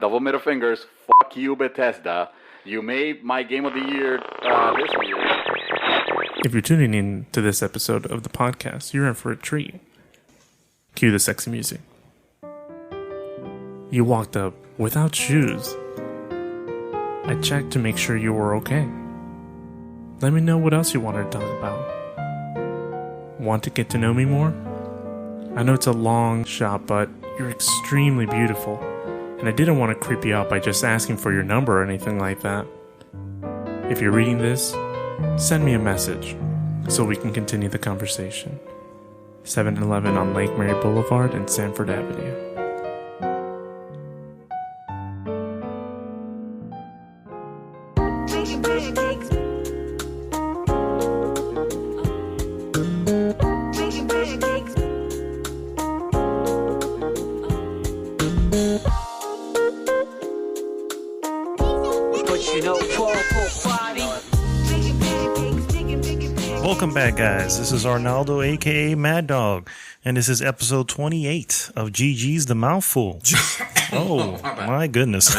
Double middle fingers. Fuck you, Bethesda. You made my game of the year this year. If you're tuning in to this episode of the podcast, you're in for a treat. Cue the sexy music. You walked up without shoes. I checked to make sure you were okay. Let me know what else you wanted to talk about. Want to get to know me more? I know it's a long shot, but you're extremely beautiful, and I didn't want to creep you out by just asking for your number or anything like that. If you're reading this, send me a message so we can continue the conversation. 7-Eleven on Lake Mary Boulevard and Sanford Avenue. Welcome back, guys. This is Arnaldo, a.k.a. Mad Dog, and this is episode 28 of GG's The Mouthful. Oh, my goodness.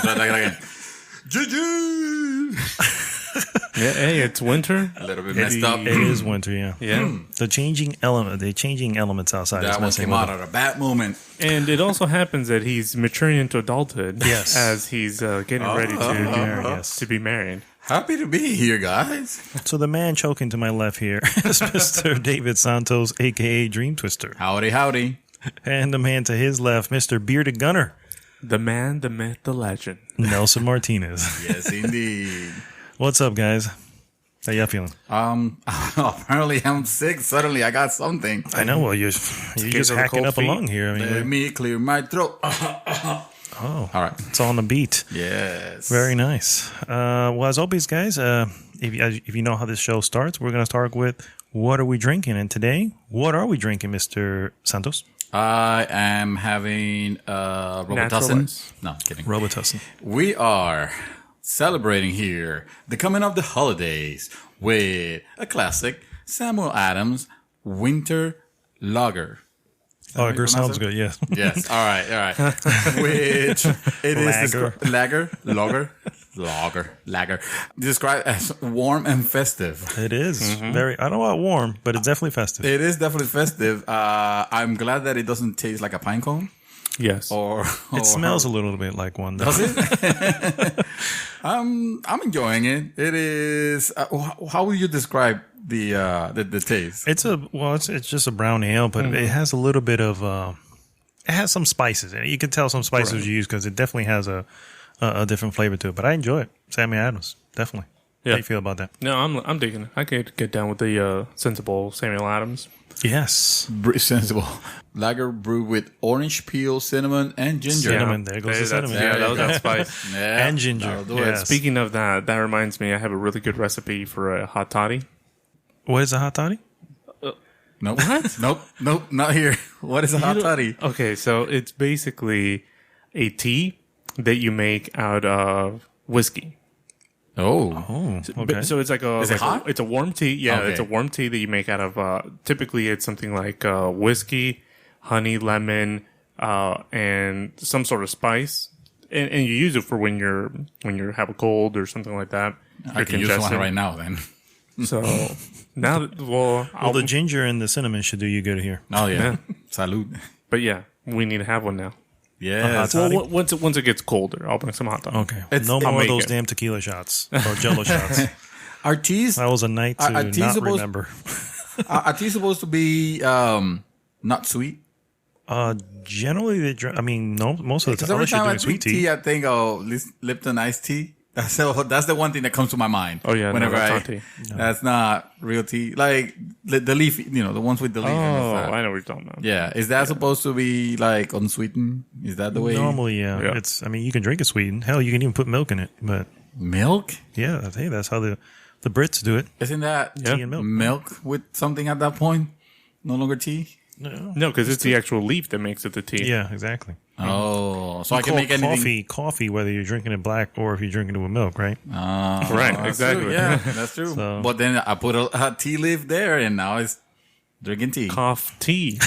Yeah, hey, it's winter. A little bit messed up. It is winter, yeah. Yeah. The changing elements outside. That one came out at a bad moment. And it also happens that he's maturing into adulthood. Yes. As he's getting ready to be married. Happy to be here, guys. So the man choking to my left here is Mr. David Santos, a.k.a. Dream Twister. Howdy, howdy. And the man to his left, Mr. Bearded Gunner, The man, the myth, the legend. Nelson Martinez. Yes, indeed. What's up, guys? How y'all feeling? Apparently I'm sick. Suddenly I got something. I know. Well, you're just of the hacking cold up a feet. lung here. I mean, Let me clear my throat. oh, All right. it's on the beat. Yes. Very nice. Well, as always, guys, if you know how this show starts, we're going to start with what are we drinking? And today, what are we drinking, Mr. Santos? I am having Robitussin. Naturalize. No, kidding. Robitussin. We are celebrating here the coming of the holidays with a classic Samuel Adams Winter Lager. Lager sounds good, yeah. Yes. All right. Which it is lager. Described as warm and festive. It is. Very, I don't know about warm, but it's definitely festive. It is definitely festive. I'm glad that it doesn't taste like a pine cone. Yes. Or It smells a little bit like one. Does it? I'm enjoying it. It is. How would you describe the taste? It's just a brown ale, but it has a little bit of it has some spices in it. You can tell some spices you use because it definitely has a different flavor to it. But I enjoy it. Sammy Adams, definitely. Yeah. How do you feel about that? No, I'm digging it. I could get down with the sensible Samuel Adams. Yes. Sensible lager brewed with orange peel, cinnamon, and ginger. Cinnamon. There goes the cinnamon. Yeah, that's spice. Yeah, And ginger. that'll do Yes. it. Speaking of that reminds me, I have a really good recipe for a hot toddy. What is a hot toddy? Nope. What? Nope. Not here. What is a hot toddy? Okay, so it's basically a tea that you make out of whiskey. Oh. Oh, okay. So it's like Is it hot? it's a warm tea. Yeah, Okay. it's a warm tea that you make out of. Typically, it's something like whiskey, honey, lemon, and some sort of spice, and you use it for when you have a cold or something like that. I can use one right now then. So now, Well, the ginger and the cinnamon should do you good here. Oh, yeah. Salud. but yeah, we need to have one now. Yes. hot toddy? Well, once it gets colder, I'll bring some hot dog. Okay. It's- No I'll more of make those it. damn tequila shots or jello shots. Are teas That was a night to Are teas not supposed- remember. are teas supposed to be not sweet? Generally, they drink. I mean, no, most of the Because time, every unless you're time I doing drink sweet tea. tea, I think, Lipton iced tea. That's the one thing that comes to my mind. Oh, yeah, no, whenever that's I not tea. that's not real tea. Like the leaf, the ones with the leaf. Oh, and I know what you're talking about. yeah. Is that supposed to be like unsweetened? Is that the way? Normally, yeah. Yeah. It's. I mean, you can drink it sweetened. Hell, you can even put milk in it. But Milk? yeah, hey, that's how the Brits do it. Isn't that Tea and milk. milk with something at that point? No longer tea. No, because it's the actual leaf that makes it the tea. Yeah, exactly. Oh, so I can Call make anything. coffee, whether you're drinking it black or if you're drinking it with milk, right? Right, That's exactly. true. Yeah, that's true. So- But then I put a tea leaf there, and now it's Drinking tea. Cough tea.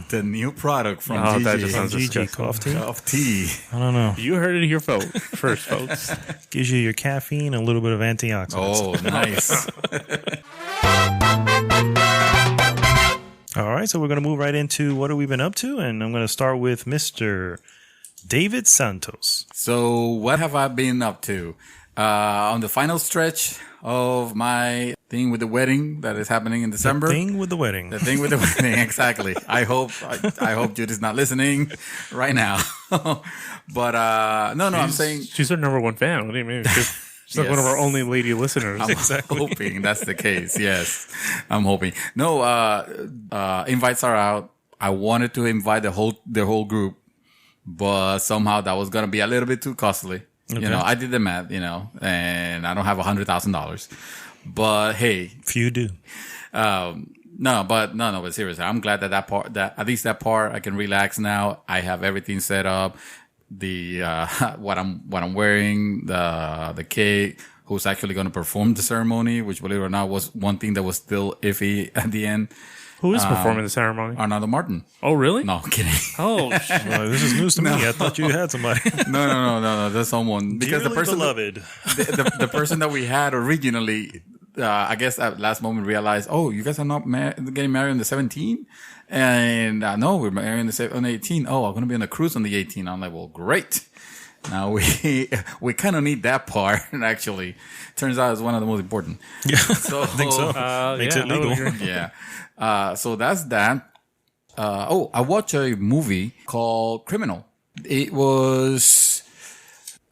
The new product from Oh, GG. that just sounds GG disgusting. cough tea. Of tea. I don't know. You heard it here first, folks. Gives you your caffeine and a little bit of antioxidants. Oh, nice. All right, so we're going to move right into what have we been up to, and I'm going to start with Mr. David Santos. So, what have I been up to? On the final stretch of my thing with the wedding that is happening in December. The thing with the wedding. The thing with the wedding, exactly. I hope Judy's not listening right now. But I'm saying She's our number one fan. What do you mean? She's like one of our only lady listeners. I'm hoping that's the case. Yes, I'm hoping. No, invites are out. I wanted to invite the whole group, but somehow that was gonna be a little bit too costly. Okay. You know, I did the math. You know, and I don't have $100,000. But hey, few do. But seriously, I'm glad that at least that part I can relax now. I have everything set up. The what I'm wearing, the cake, who's actually going to perform the ceremony, which believe it or not was one thing that was still iffy at the end. Who is performing the ceremony? Arnaldo Martin. Oh, really? No, I'm kidding. Oh, This is news to me. I thought you had somebody. No. There's someone because Dearly the person beloved. the person that we had originally, I guess at last moment realized, oh, you guys are not getting married on the 17th, and no, we're married on the 18th. Oh, I'm gonna be on a cruise on the 18th. I'm like, well, great. Now we kind of need that part. Actually, turns out it's one of the most important. Yeah, So I think so. Makes it legal. Yeah. So that's that. I watched a movie called Criminal. It was,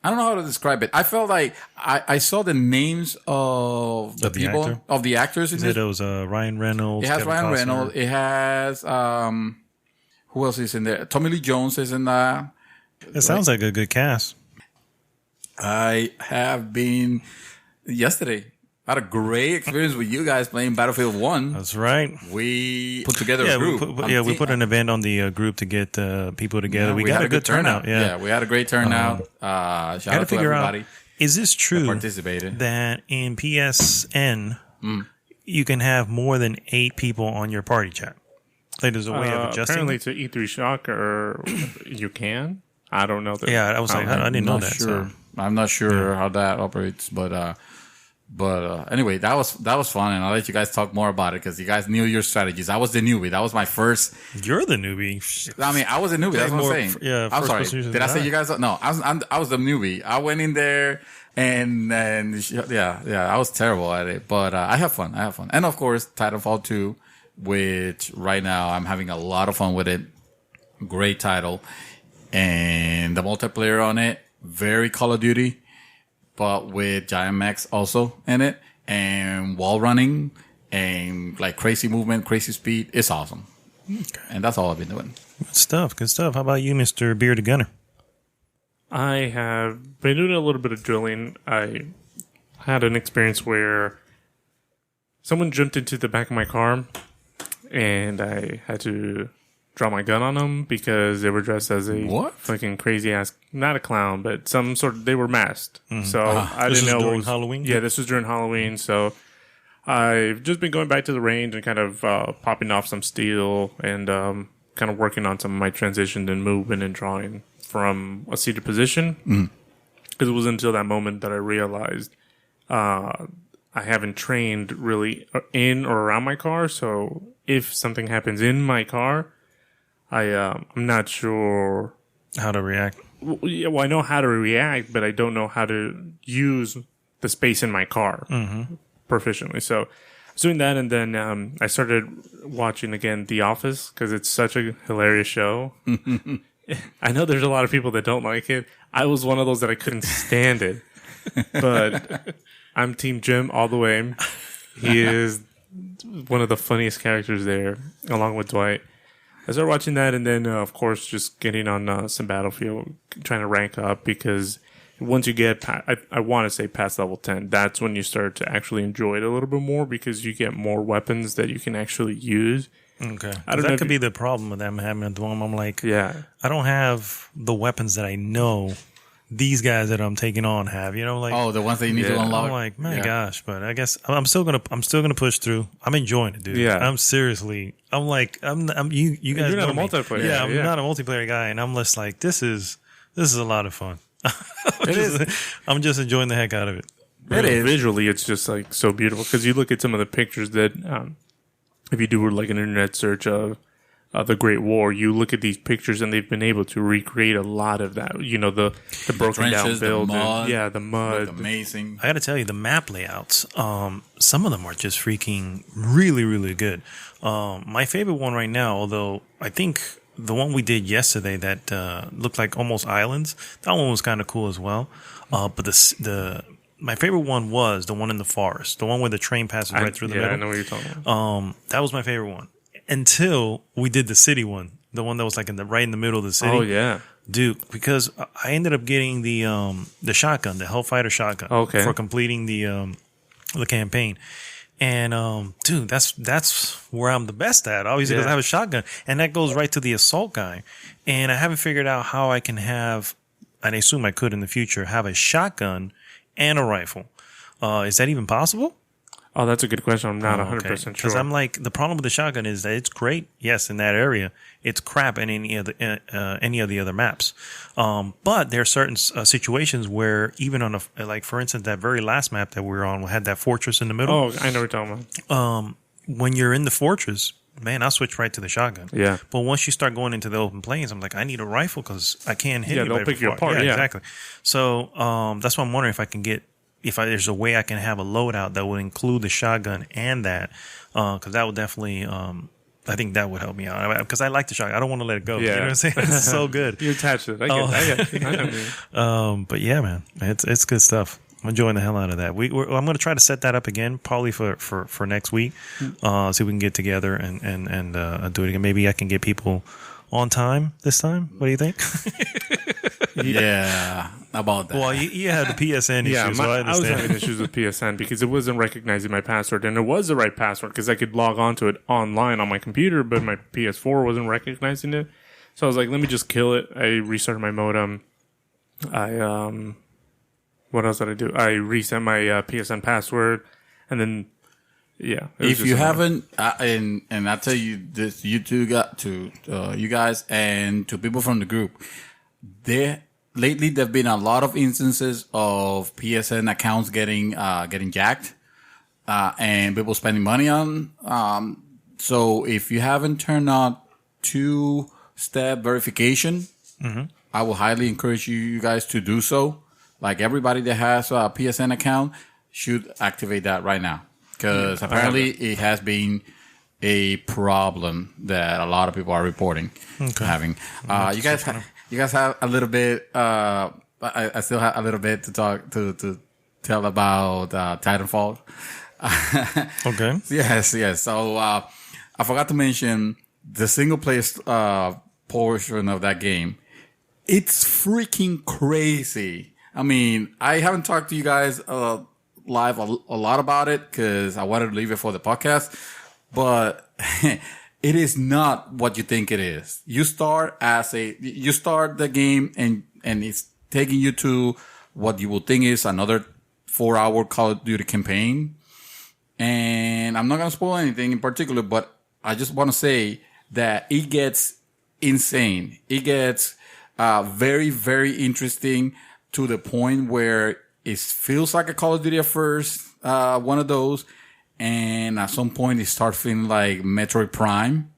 I don't know how to describe it. I felt like I saw the names of the people, actor? of the actors. In It was Ryan Reynolds. It has Kevin Ryan Costner. Reynolds. It has, who else is in there? Tommy Lee Jones is in there. It sounds like a good cast. I have been yesterday. I had a great experience with you guys playing Battlefield 1. That's right. We put together a group. We put an event on the group to get people together. Yeah, we got a good turnout. Yeah. We had a great turnout. Shout out to everybody is this true that participated. that in PSN you can have more than 8 people on your party chat? Like there's a way of adjusting. apparently to E3 Shock, or you can. I don't know. Yeah, I was like, I didn't know that. Sure. So. I'm not sure how that operates, but anyway, that was fun, and I'll let you guys talk more about it because you guys knew your strategies. I was the newbie. That was my first. You're the newbie. I mean, I was a newbie. That's what I'm saying. I'm sorry. Did I say you guys? No, I was the newbie. I went in there and I was terrible at it, but I have fun. And of course, Titanfall 2, which right now I'm having a lot of fun with it. Great title, and the multiplayer on it, very Call of Duty, but with giant mechs also in it, and wall running, and like crazy movement, crazy speed. It's awesome. Okay. And that's all I've been doing. Good stuff. How about you, Mr. Bearded Gunner? I have been doing a little bit of drilling. I had an experience where someone jumped into the back of my car, and I had to draw my gun on them because they were dressed as a fucking crazy ass, not a clown, but some sort of, they were masked. So I didn't know. During Halloween? Yeah, this was during Halloween. So I've just been going back to the range and kind of popping off some steel and kind of working on some of my transitions and movement and drawing from a seated position. Because it was until that moment that I realized I haven't trained really in or around my car. So if something happens in my car, I'm not sure how to react. Well, I know how to react, but I don't know how to use the space in my car proficiently. So I was doing that, and then I started watching again The Office because it's such a hilarious show. I know there's a lot of people that don't like it. I was one of those that I couldn't stand it, but I'm Team Jim all the way. He is one of the funniest characters there, along with Dwight. I started watching that, and then, of course, just getting on some Battlefield, trying to rank up, because once you get, I want to say past level 10, that's when you start to actually enjoy it a little bit more, because you get more weapons that you can actually use. Okay. I don't know. That could be the problem with them having at the moment. I'm like, yeah, I don't have the weapons that I know these guys that I'm taking on have. You know, like the ones that you need to unlock. I'm like, my gosh, but I guess I'm still gonna push through. I'm enjoying it, dude. Yeah, I'm seriously. I'm like, I'm you guys. You're not a multiplayer. Yeah, I'm not a multiplayer guy, and I'm just like, this is a lot of fun. I'm just enjoying the heck out of it. Visually, it's just like so beautiful because you look at some of the pictures that, if you do like an internet search of the Great War, you look at these pictures and they've been able to recreate a lot of that. You know, the broken down building, the mud, amazing. I got to tell you, the map layouts, some of them are just freaking really, really good. My favorite one right now, although I think the one we did yesterday that looked like almost islands, that one was kind of cool as well. But my favorite one was the one in the forest, the one where the train passes right through the middle. I know what you're talking about. That was my favorite one until we did the city one, the one that was like right in the middle of the city. Oh yeah, dude, because I ended up getting the shotgun, the Hellfighter shotgun, for completing the campaign. And dude, that's where I'm the best at, obviously, because I have a shotgun, and that goes right to the assault guy. And I haven't figured out how I can have, and I assume I could in the future, have a shotgun and a rifle. Is that even possible? Oh, that's a good question. I'm not 100% sure. Because I'm like, the problem with the shotgun is that it's great, yes, in that area. It's crap in any of the other maps. But there are certain situations where even on like for instance, that very last map that we were on, we had that fortress in the middle. Oh, I know what you're talking about. When you're in the fortress, man, I'll switch right to the shotgun. Yeah. But once you start going into the open plains, I'm like, I need a rifle because I can't hit anybody. Yeah, they'll pick you apart. Yeah, exactly. So that's why I'm wondering if I can get. There's a way I can have a loadout that would include the shotgun and that, because that would definitely, I think that would help me out. Because I like the shotgun. I don't want to let it go. Yeah. You know what I'm saying? It's so good. You're attached to it. I get it. But yeah, man, it's good stuff. I'm enjoying the hell out of that. I'm going to try to set that up again, probably for next week. See if we can get together and do it again. Maybe I can get people on time this time. What do you think? Yeah, about that. Well, you had the PSN issues. Yeah, so I was having issues with PSN because it wasn't recognizing my password, and it was the right password because I could log onto it online on my computer, but my PS4 wasn't recognizing it. So I was like, let me just kill it. I restarted my modem. What else did I do? I reset my PSN password, and then if you haven't, and I tell you this, you guys and to people from the group, lately there've been a lot of instances of PSN accounts getting jacked, and people spending money on. So if you haven't turned on 2-step verification, I will highly encourage you guys to do so. Like everybody that has a PSN account should activate that right now. Because apparently it has been a problem that a lot of people are reporting having. You guys have a little bit. I still have a little bit to talk to tell about Titanfall. Okay. Yes. So I forgot to mention the single player portion of that game. It's freaking crazy. I mean, I haven't talked to you guys live a lot about it because I wanted to leave it for the podcast, but it is not what you think it is. You start the game and it's taking you to what you will think is another 4-hour Call of Duty campaign. And I'm not going to spoil anything in particular, but I just want to say that it gets insane. It gets very, very interesting to the point where it feels like a Call of Duty at first, one of those. And at some point, it starts feeling like Metroid Prime,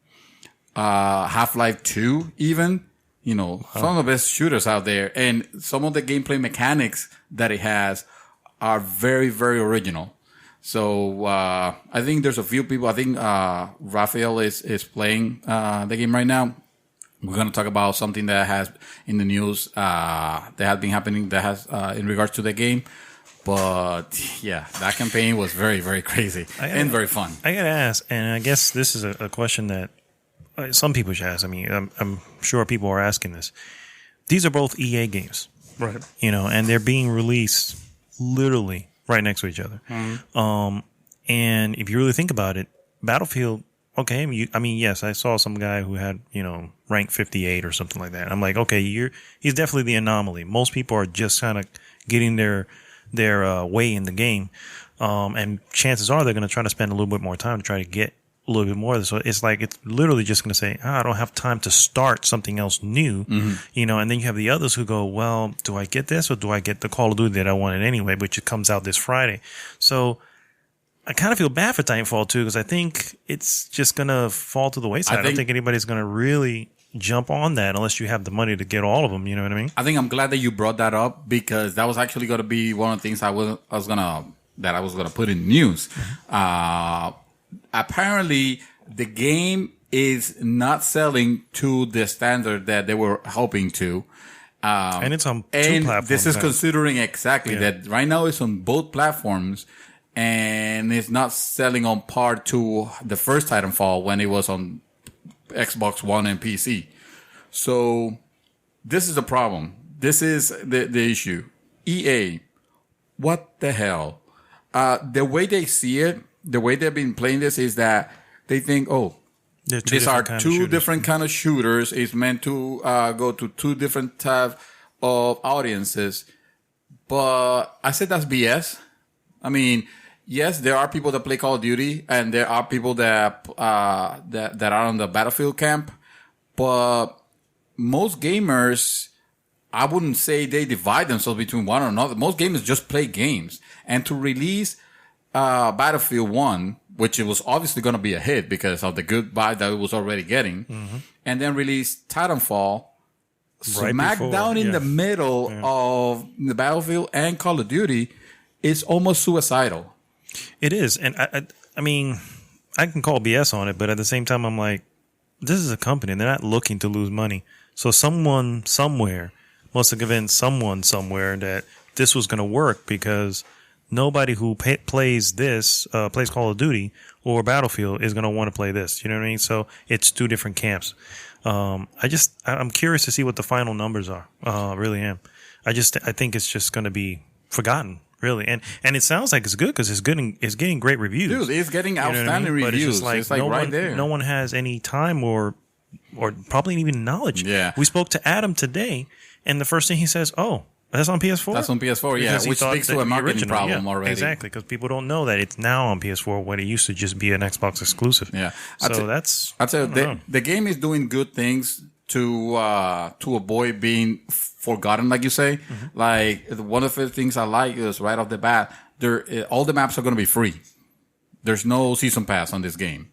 Half-Life 2 even. You know, some of the best shooters out there. And some of the gameplay mechanics that it has are very, very original. So I think there's a few people. I think Raphael is playing the game right now. We're going to talk about something that has in the news that has been happening that has in regards to the game. But yeah, that campaign was very, very crazy and very fun. I got to ask, and I guess this is a question that some people should ask. I mean, I'm sure people are asking this. These are both EA games, right? You know, and they're being released literally right next to each other. Mm-hmm. And if you really think about it, Battlefield okay, yes, I saw some guy who had, rank 58 or something like that. I'm like, okay, he's definitely the anomaly. Most people are just kind of getting their way in the game. And chances are they're going to try to spend a little bit more time to try to get a little bit more. So it's like, it's literally just going to say, I don't have time to start something else new, and then you have the others who go, well, do I get this or do I get the Call of Duty that I wanted anyway, which it comes out this Friday. So I kind of feel bad for Titanfall too, because I think it's just going to fall to the wayside. I don't think anybody's going to really jump on that unless you have the money to get all of them. You know what I mean? I think I'm glad that you brought that up, because that was actually going to be one of the things I was gonna put in news. Apparently, the game is not selling to the standard that they were hoping to. And it's on two platforms. This is considering exactly that right now it's on both platforms. And it's not selling on par to the first Titanfall when it was on Xbox One and PC. So this is the problem. This is the issue. EA, what the hell? The way they see it, the way they've been playing this is that they think, these are two different kind of shooters. It's meant to go to two different types of audiences. But I said that's BS. I mean, yes, there are people that play Call of Duty, and there are people that are on the Battlefield camp. But most gamers, I wouldn't say they divide themselves between one or another. Most gamers just play games. And to release Battlefield 1, which it was obviously going to be a hit because of the good vibe that it was already getting, and then release Titanfall, smack down in the middle of the Battlefield and Call of Duty, it's almost suicidal. It is. And I mean, I can call BS on it, but at the same time, I'm like, this is a company and they're not looking to lose money. So someone somewhere must have convinced someone somewhere that this was going to work, because nobody who plays Call of Duty or Battlefield is going to want to play this. You know what I mean? So it's two different camps. I'm curious to see what the final numbers are. I really am. I think it's just going to be forgotten. Really, and it sounds like it's good because it's getting great reviews. Dude, it's getting outstanding reviews. But it's just like right there. No one has any time or probably even knowledge. Yeah, we spoke to Adam today, and the first thing he says, "Oh, that's on PS4." That's on PS4, yeah, which speaks to a marketing problem already. Exactly, because people don't know that it's now on PS4 when it used to just be an Xbox exclusive. Yeah, so I'd say the game is doing good things to avoid being forgotten, like you say. Like, one of the things I like is right off the bat, all the maps are going to be free. There's no season pass on this game.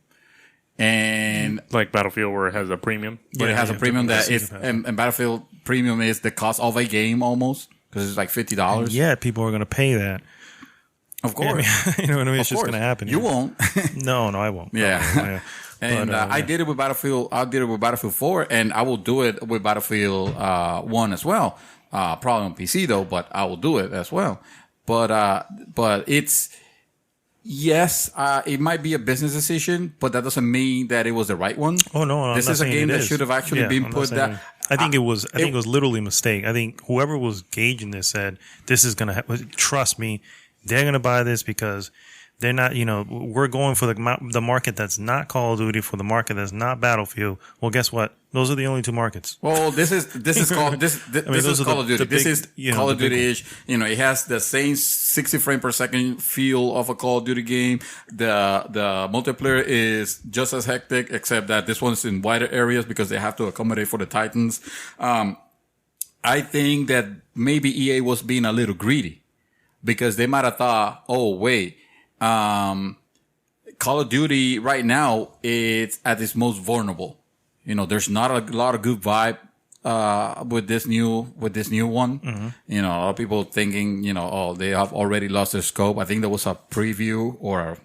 And like Battlefield, where it has a premium. But it has a premium and Battlefield premium is the cost of a game almost, because it's like $50. Yeah, people are going to pay that. Of course. You know what I mean? It's just going to happen. You won't. No, I won't. Yeah. And I did it with Battlefield. I did it with Battlefield 4, and I will do it with Battlefield 1 as well. Probably on PC though, but I will do it as well. But it's, yes, it might be a business decision, but that doesn't mean that it was the right one. Oh no, this is a game that should have actually been put there. I think it was literally a mistake. I think whoever was gauging this said, "This is gonna trust me. They're gonna buy this because." They're not, we're going for the market that's not Call of Duty, for the market that's not Battlefield. Well, guess what? Those are the only two markets. Well, this is Call of Duty. This is Call of Duty-ish. It has the same 60 frame per second feel of a Call of Duty game. The multiplayer is just as hectic, except that this one's in wider areas because they have to accommodate for the Titans. I think that maybe EA was being a little greedy, because they might have thought, oh wait, Call of Duty right now, it's at its most vulnerable. There's not a lot of good vibe, with this new one. A lot of people thinking, they have already lost their scope. I think there was a preview or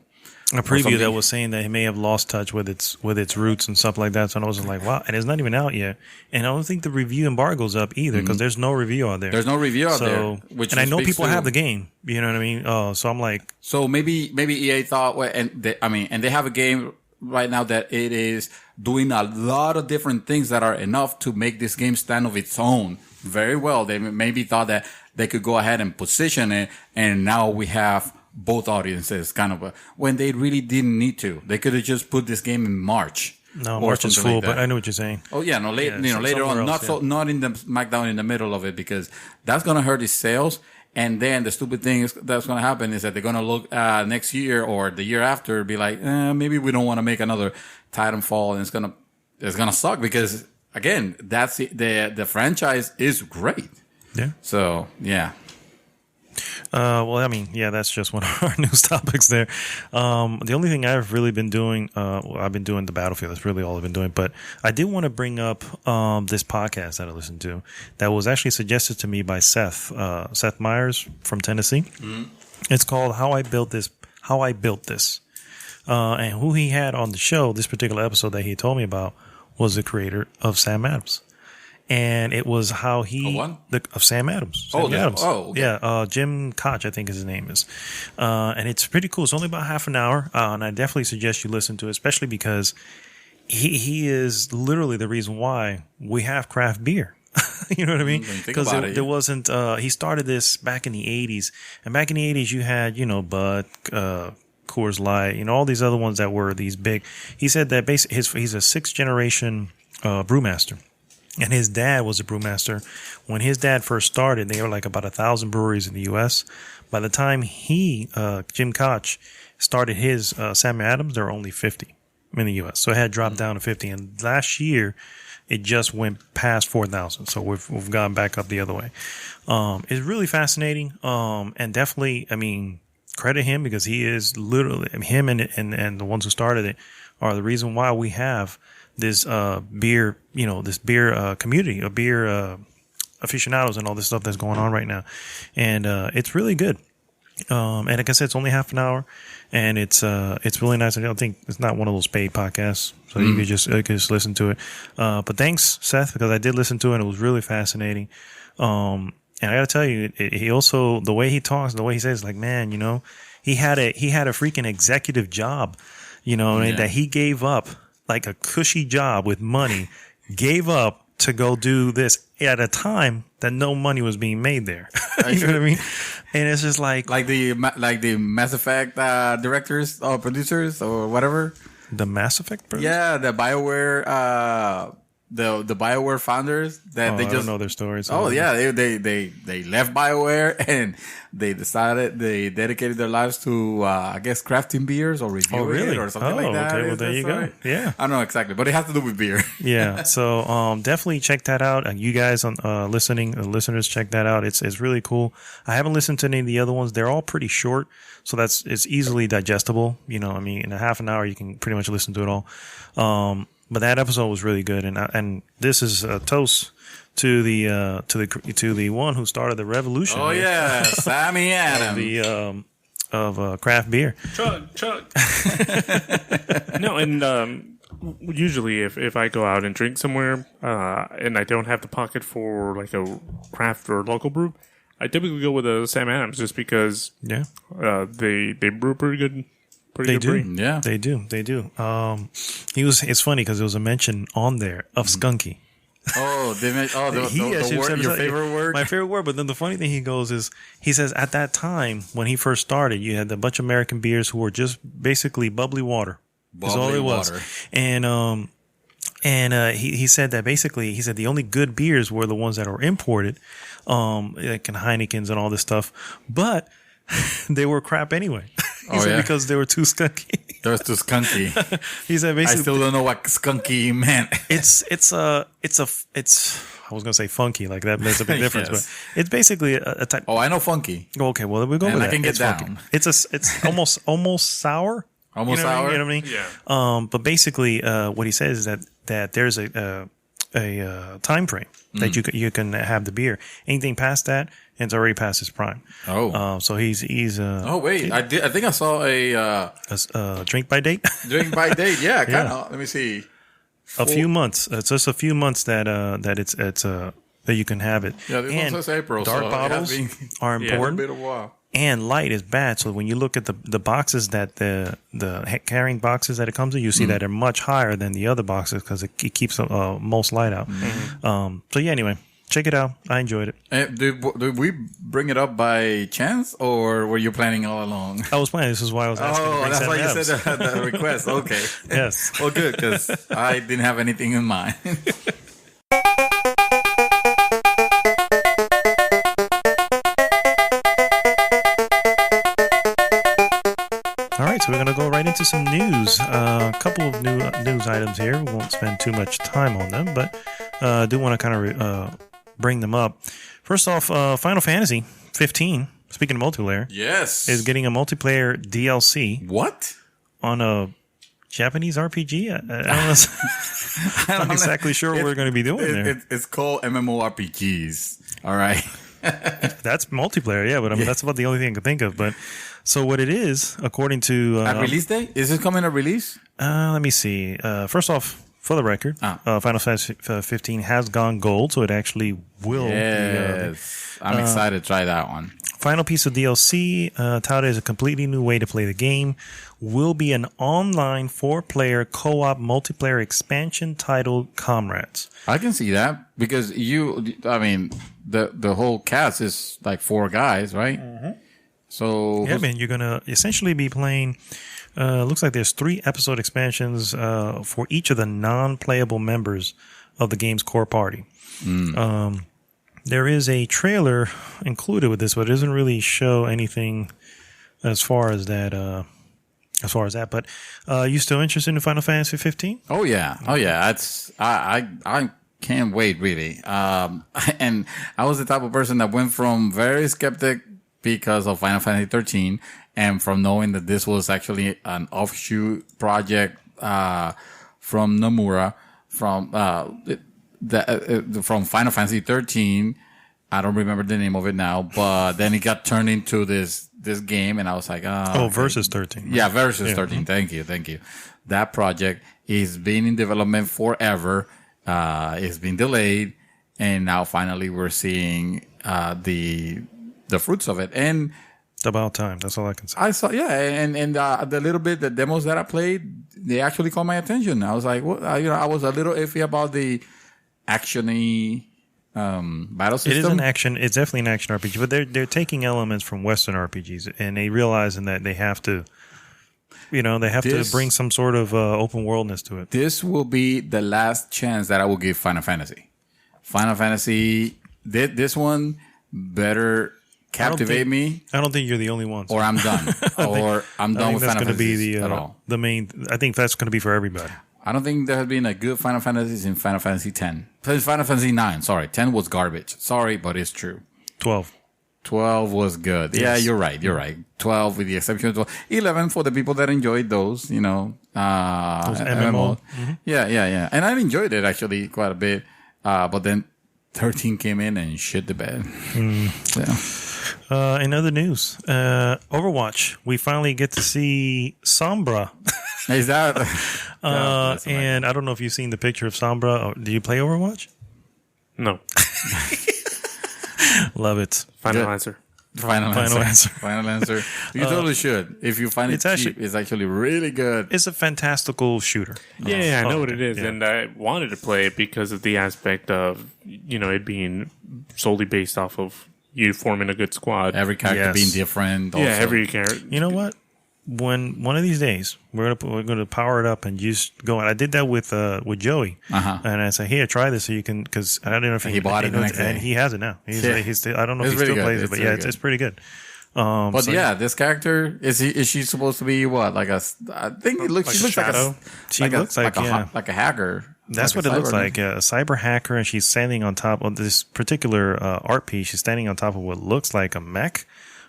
a preview that was saying that it may have lost touch with its roots and stuff like that. So I was like, wow. And it's not even out yet. And I don't think the review embargo's up either, because there's no review out there. There's no review out there. And I know people have the game. You know what I mean? So I'm like, so maybe EA thought, and they have a game right now that it is doing a lot of different things that are enough to make this game stand on its own very well. They maybe thought that they could go ahead and position it, and now we have both audiences, kind of when they really didn't need to. They could have just put this game in March. No, March is full, but I know what you're saying. Oh yeah, no, later on, not in the SmackDown in the middle of it, because that's gonna hurt his sales. And then the stupid thing that's gonna happen is that they're gonna look next year or the year after, be like, maybe we don't want to make another Titanfall, and it's gonna suck, because again, that's the franchise is great. Yeah. So yeah. Well, I mean, yeah, that's just one of our news topics there. The only thing I've really been doing, I've been doing the Battlefield. That's really all I've been doing. But I did want to bring up this podcast that I listened to that was actually suggested to me by Seth Meyers from Tennessee. Mm-hmm. It's called How I Built This. And who he had on the show, this particular episode that he told me about, was the creator of Sam Adams. And it was how he of Sam Adams. Adams. Okay. Yeah. Jim Koch, I think his name is. And it's pretty cool. It's only about half an hour, and I definitely suggest you listen to it, especially because he is literally the reason why we have craft beer. You know what I mean? Because there wasn't. He started this back in the '80s, and back in the '80s you had Bud, Coors Light, all these other ones that were these big. He said that basically he's a sixth generation brewmaster. And his dad was a brewmaster. When his dad first started, they were like about 1,000 breweries in the U.S. By the time Jim Koch, started his Sam Adams, there were only 50 in the U.S. So it had dropped down to 50. And last year, it just went past 4,000. So we've gone back up the other way. It's really fascinating. And definitely, I mean, credit him, because he is literally, him and the ones who started it are the reason why we have this beer, this beer community of beer aficionados and all this stuff that's going on right now. And it's really good. And like I said, it's only half an hour, and it's really nice. I don't think it's not one of those paid podcasts, so you could just listen to it. But thanks, Seth, because I did listen to it, and it was really fascinating. And I got to tell you, he also, the way he talks, the way he says, like, man, he had a freaking executive job, that he gave up, like a cushy job with money, gave up to go do this at a time that no money was being made there. You know what I mean? And it's just like the Mass Effect directors or producers or whatever. The Mass Effect producers? Yeah, the BioWare the BioWare founders that they just don't know their stories. Oh yeah, they left BioWare and they dedicated their lives to I guess crafting beers or reviewing it or something like that. Okay, well there you go. Yeah, I don't know exactly, but it has to do with beer. Yeah, so definitely check that out. And you guys on listeners, check that out. It's really cool. I haven't listened to any of the other ones. They're all pretty short, so it's easily digestible. In a half an hour you can pretty much listen to it all. But that episode was really good, and this is a toast to the one who started the revolution. Oh yeah, Sammy Adams of craft beer. Chug. No, and usually if I go out and drink somewhere, and I don't have the pocket for like a craft or local brew, I typically go with a Sam Adams just because they brew pretty good. They do. Breed. Yeah. They do. It's funny because there was a mention on there of skunky. Oh, they meant, the word, your favorite word? My favorite word. But then the funny thing he says at that time when he first started, you had a bunch of American beers who were just basically bubbly water. That's all it was. And he said that basically, he said the only good beers were the ones that were imported, like in Heineken's and all this stuff. But they were crap anyway. He said because they were too skunky. They were too skunky. He said basically, I still don't know what skunky meant. It's I was gonna say funky, like that makes a big difference, yes. But it's basically a type. Oh, I know funky. Okay, well we'll go with that. I can get down. Funky. It's almost sour. Almost sour. You know what I mean? Yeah. But basically, what he says is that there's a time frame that you can have the beer. Anything past that, and it's already past his prime. Oh, so he's. Oh wait, I think I saw a drink by date. Drink by date, yeah, kind of. Let me see. A few months. It's just a few months that it's that you can have it. Yeah, this one says April. Dark bottles are important. Been a while. And light is bad. So when you look at the boxes that the carrying boxes that it comes in, you see that are much higher than the other boxes because it keeps most light out. Mm-hmm. So yeah, anyway, check it out. I enjoyed it. Did we bring it up by chance, or were you planning all along? I was planning. This is why I was asking. Oh, that's why you said the request. Okay. Yes. Well, good, because I didn't have anything in mind. All right, so we're going to go right into some news. A couple of news items here. We won't spend too much time on them, but I do want to kind of bring them up. First off, Final Fantasy 15, speaking of multiplayer, yes, is getting a multiplayer DLC. What? On a Japanese RPG? I'm not exactly sure what we're going to be doing there. It's called MMORPGs. All right. That's multiplayer, yeah, but I mean, that's about the only thing I can think of. But so what it is, according to at release date, is it coming at release? Let me see. First off, for the record, Final Fantasy 15 has gone gold, so it actually will. Yes, I'm excited to try that one. Final piece of DLC, touted as a completely new way to play the game, will be an online 4-player co-op multiplayer expansion titled Comrades. I can see that because the whole cast is like 4 guys, right? Mm-hmm. So yeah, man, you're gonna essentially be playing. Looks like there's 3 episode expansions for each of the non-playable members of the game's core party. There is a trailer included with this, but it doesn't really show anything as far as that. But you still interested in Final Fantasy 15? Oh yeah. I can't wait really. And I was the type of person that went from very skeptic because of Final Fantasy 13, and from knowing that this was actually an offshoot project from Nomura from Final Fantasy 13. I don't remember the name of it now, but then it got turned into this game, and I was like, Versus 13. Right? Yeah, Versus 13. Thank you. That project is been in development forever. It's been delayed, and now finally we're seeing the fruits of it. And it's about time. That's all I can say. I saw, and the little bit, the demos that I played, they actually caught my attention. I was like, I was a little iffy about the actiony battle system. It is an action. It's definitely an action RPG, but they're taking elements from Western RPGs, and they realizing that they have to, to bring some sort of open worldness to it. This will be the last chance that I will give Final Fantasy. Final Fantasy, this one better captivate me. I don't think you're the only one. Or I'm done. I'm done with Final Fantasy at all. The main. I think that's going to be for everybody. I don't think there has been a good Final Fantasy since Final Fantasy 10. Final Fantasy 9, sorry. 10 was garbage. Sorry, but it's true. 12 was good. Yes. Yeah, you're right. 12 with the exception of 12. 11 for the people that enjoyed those, those MMO. Mm-hmm. Yeah. And I enjoyed it actually quite a bit. But then 13 came in and shit the bed. In other news, Overwatch, we finally get to see Sombra. Is that? And I don't know if you've seen the picture of Sombra. Do you play Overwatch? No. Love it. Final answer. Final answer. You totally should. If you find it cheap, it's actually really good. It's a fantastical shooter. Yeah, I know what it is. Yeah. And I wanted to play it because of the aspect of, it being solely based off of you forming a good squad. Every character being different. Also. Yeah, every character. You know what? When one of these days we're gonna power it up and just go. And I did that with Joey, and I said, "Here, try this so you can." Because I don't know if he bought it the next day. And he has it now. He's I don't know if he still plays it, but yeah, it's pretty good. But this character is she supposed to be what? Like a? I think it looks. She looks shadow. like a hacker. That's what it looks like. A cyber hacker, and she's standing on top of this particular art piece. She's standing on top of what looks like a mech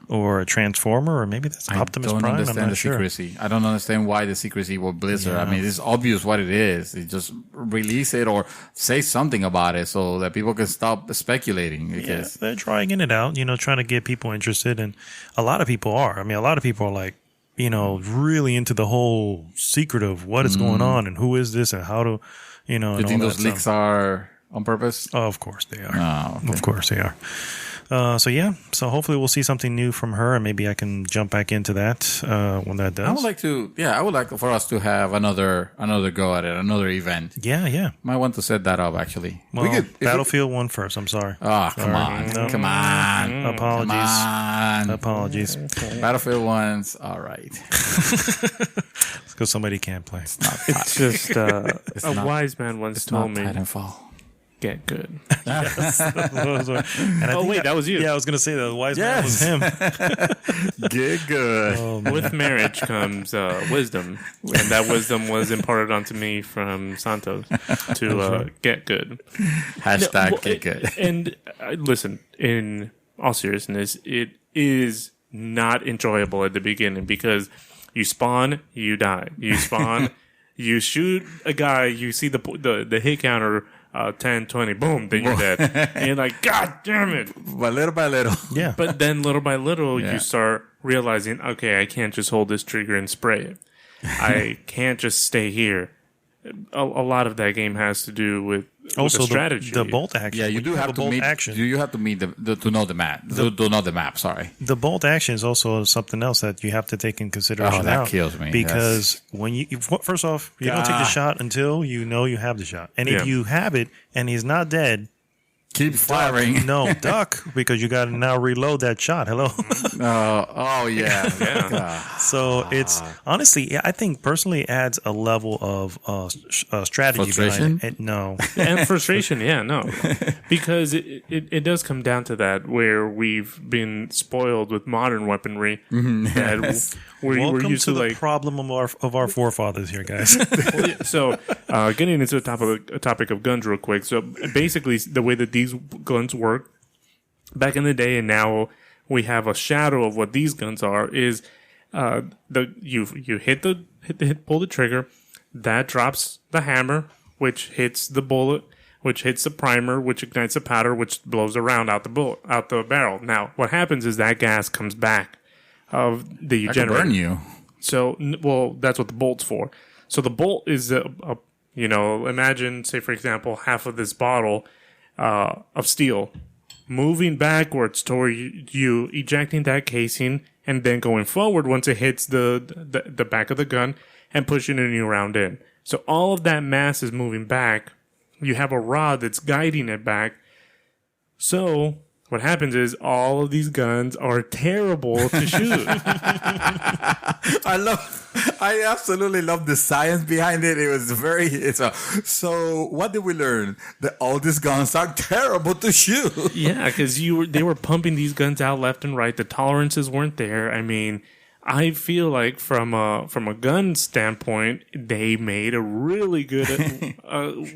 or a transformer, or maybe that's Optimus Prime. I don't understand the secrecy. I don't understand why the secrecy with Blizzard. Yeah. I mean, it's obvious what it is. You just release it or say something about it so that people can stop speculating. Because they're trying it out, trying to get people interested. And a lot of people are. I mean, a lot of people are like, really into the whole secret of what is going on and who is this and how to, Do you think those leaks are on purpose? Oh, of course they are. Oh, okay. Of course they are. So hopefully we'll see something new from her, and maybe I can jump back into that when that does. I would like for us to have another go at it, another event. Yeah. Might want to set that up actually. Well, Battlefield 1 first. I'm sorry. Come on. Apologies. Battlefield 1's all right. It's because somebody can't play. It's just a wise man once told me. Titanfall. Get good. That was you. Yeah, I was going to say that the wise man was him. Get good. With marriage comes wisdom, and that wisdom was imparted onto me from Santos to get good. Hashtag get good. And listen, in all seriousness, it is not enjoyable at the beginning because you spawn, you die. You spawn, you shoot a guy, you see the hit counter. 10, 20, boom, then you're dead. And you're like, God damn it. But little by little. Yeah. But then little by little, you start realizing, okay, I can't just hold this trigger and spray it. I can't just stay here. A lot of that game has to do with also the strategy. The bolt action. Yeah, you do have to meet action. You have to meet to know the map. To know the map. Sorry. The bolt action is also something else that you have to take in consideration. Oh, that kills me. Because when first off, you don't take the shot until you know you have the shot, and if you have it and he's not dead. Keep firing. Duck, because you got to now reload that shot. Hello. Yeah. So it's honestly, I think personally, it adds a level of strategy frustration. behind it. No, and frustration. Because it does come down to that where we've been spoiled with modern weaponry. That we're used to the problem of our forefathers here, guys. So, getting into the topic of guns real quick. So, basically, the way that these guns work back in the day, and now we have a shadow of what these guns are. Is you pull the trigger, that drops the hammer, which hits the bullet, which hits the primer, which ignites the powder, which blows a round out the barrel. Now, what happens is that gas comes back. Of the generator. Burn you. So, that's what the bolt's for. So the bolt is imagine, say for example, half of this bottle of steel moving backwards toward you, ejecting that casing, and then going forward once it hits the back of the gun and pushing a new round in. So all of that mass is moving back. You have a rod that's guiding it back. So what happens is all of these guns are terrible to shoot. I absolutely love the science behind it. So what did we learn? That all these guns are terrible to shoot. Yeah, because they were pumping these guns out left and right. The tolerances weren't there. I mean, I feel like from a gun standpoint, they made a really good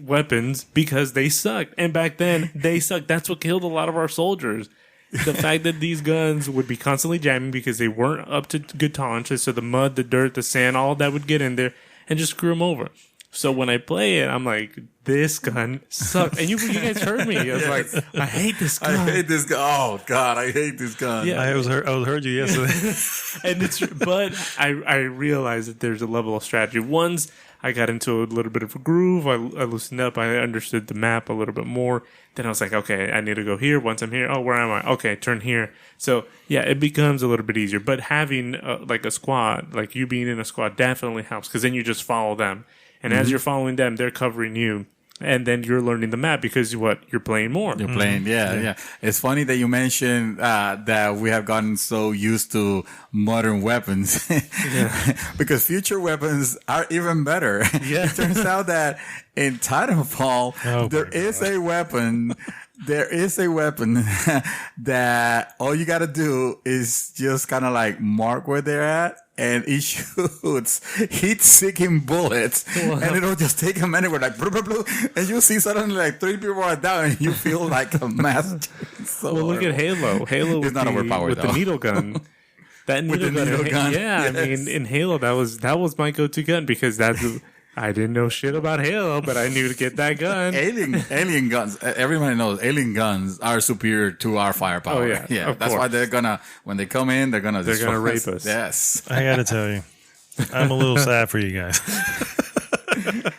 weapons because they sucked. And back then, they sucked. That's what killed a lot of our soldiers. The fact that these guns would be constantly jamming because they weren't up to good tolerances. So the mud, the dirt, the sand, all of that would get in there and just screw them over. So when I play it, I'm like, this gun sucks. And you guys heard me. I was like, I hate this gun. I hate this gun. Oh God, I hate this gun. Yeah, I heard you yesterday. But I realized that there's a level of strategy. Once I got into a little bit of a groove, I loosened up, I understood the map a little bit more. Then I was like, okay, I need to go here. Once I'm here, where am I? Okay, turn here. So yeah, it becomes a little bit easier. But having like a squad, like you being in a squad, definitely helps because then you just follow them. And as you're following them, they're covering you. And then you're learning the map because you're playing more. You're playing, yeah. It's funny that you mentioned that we have gotten so used to modern weapons because future weapons are even better. Yeah. It turns out that in Titanfall, there is a weapon that all you got to do is just kind of like mark where they're at. And it shoots heat-seeking bullets, and it'll just take a minute. We're like, blah, blah, blah, and you see suddenly like 3 people are down, and you feel like a master. Look at Halo. Halo is not overpowered with the needle gun. That needle gun. Yeah, yes. I mean, in Halo, that was my go-to gun because I didn't know shit about Halo, but I knew to get that gun. Alien guns. Everybody knows alien guns are superior to our firepower. Oh yeah. That's why they're gonna when they come in, they're gonna rape us. Yes. I gotta tell you, I'm a little sad for you guys.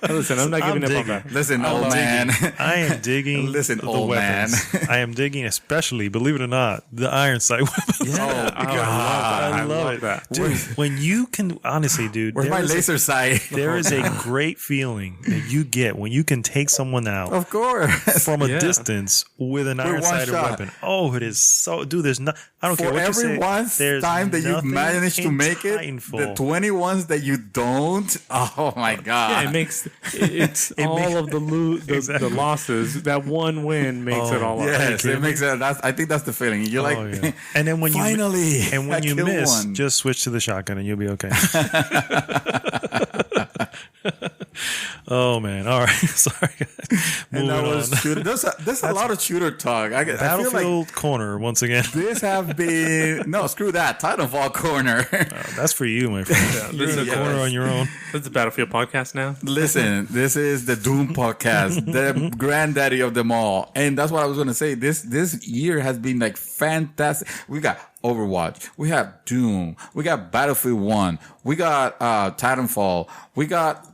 Listen, I'm not giving up on that. Listen, old man. I am digging. Listen, the old weapons. man. I am digging, especially, believe it or not, the iron sight weapons. Yeah. I love that. Dude, when you can, honestly, dude. Where's my laser sight? There is a great feeling that you get when you can take someone out. Of course. From a distance with an iron sighted weapon. Oh, it is so. Dude, there's no. I don't care what you say. For every one time that you manage to make it, the 20 ones that you don't. Oh my god! Yeah, it's all of the losses. That one win makes it all. Yes, it makes it. I think that's the feeling. You're like, and then when finally, you miss, just switch to the shotgun and you'll be okay. Oh man! All right, sorry. And that was shooter. There's a lot of shooter talk. Battlefield corner once again. This have been screw that Titanfall corner. That's for you, my friend. This is a corner on your own. This is the Battlefield podcast now. Listen, this is the Doom podcast, the granddaddy of them all, and that's what I was going to say. This year has been like fantastic. We got Overwatch, we have Doom, we got Battlefield 1, we got Titanfall, we got.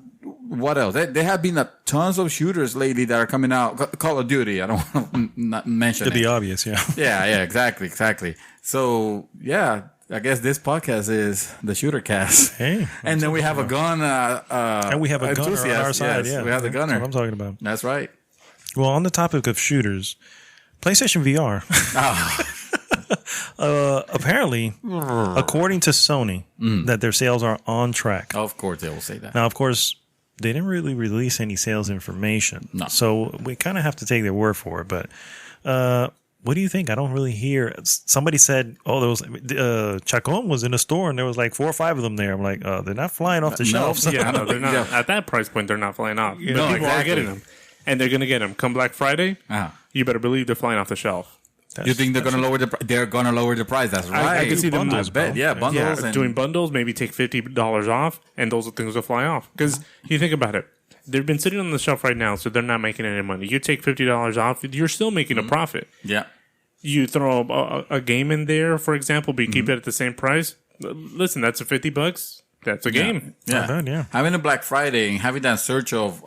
What else? There have been tons of shooters lately that are coming out. Call of Duty. I don't want to not mention it. To be obvious, yeah. Yeah, exactly. So, yeah, I guess this podcast is the shooter cast. Hey. And then we have a gun. And we have a gunner on our side. Yes, yeah, we have the gunner. That's what I'm talking about. That's right. Well, on the topic of shooters, PlayStation VR. Apparently, according to Sony, that their sales are on track. Of course, they will say that. Now, of course, they didn't really release any sales information. No. So we kind of have to take their word for it. But what do you think? I don't really hear. Somebody said, there was Chacon was in a store and there was like 4 or 5 of them there. I'm like, they're not flying off the shelves. Yeah, no, they're not. At that price point, they're not flying off. But people are getting them. And they're going to get them. Come Black Friday, you better believe they're flying off the shelf. You think they're going to lower the? They're going to lower the price. That's right. I can see them. I bet. Yeah, bundles. Doing bundles, maybe take $50 off, and those are things that fly off. Because you think about it, they've been sitting on the shelf right now, so they're not making any money. You take $50 off, you're still making a profit. Yeah. You throw a game in there, for example, but you keep it at the same price. Listen, that's $50. That's a game. Yeah. Not bad, yeah. Having a Black Friday and having that search of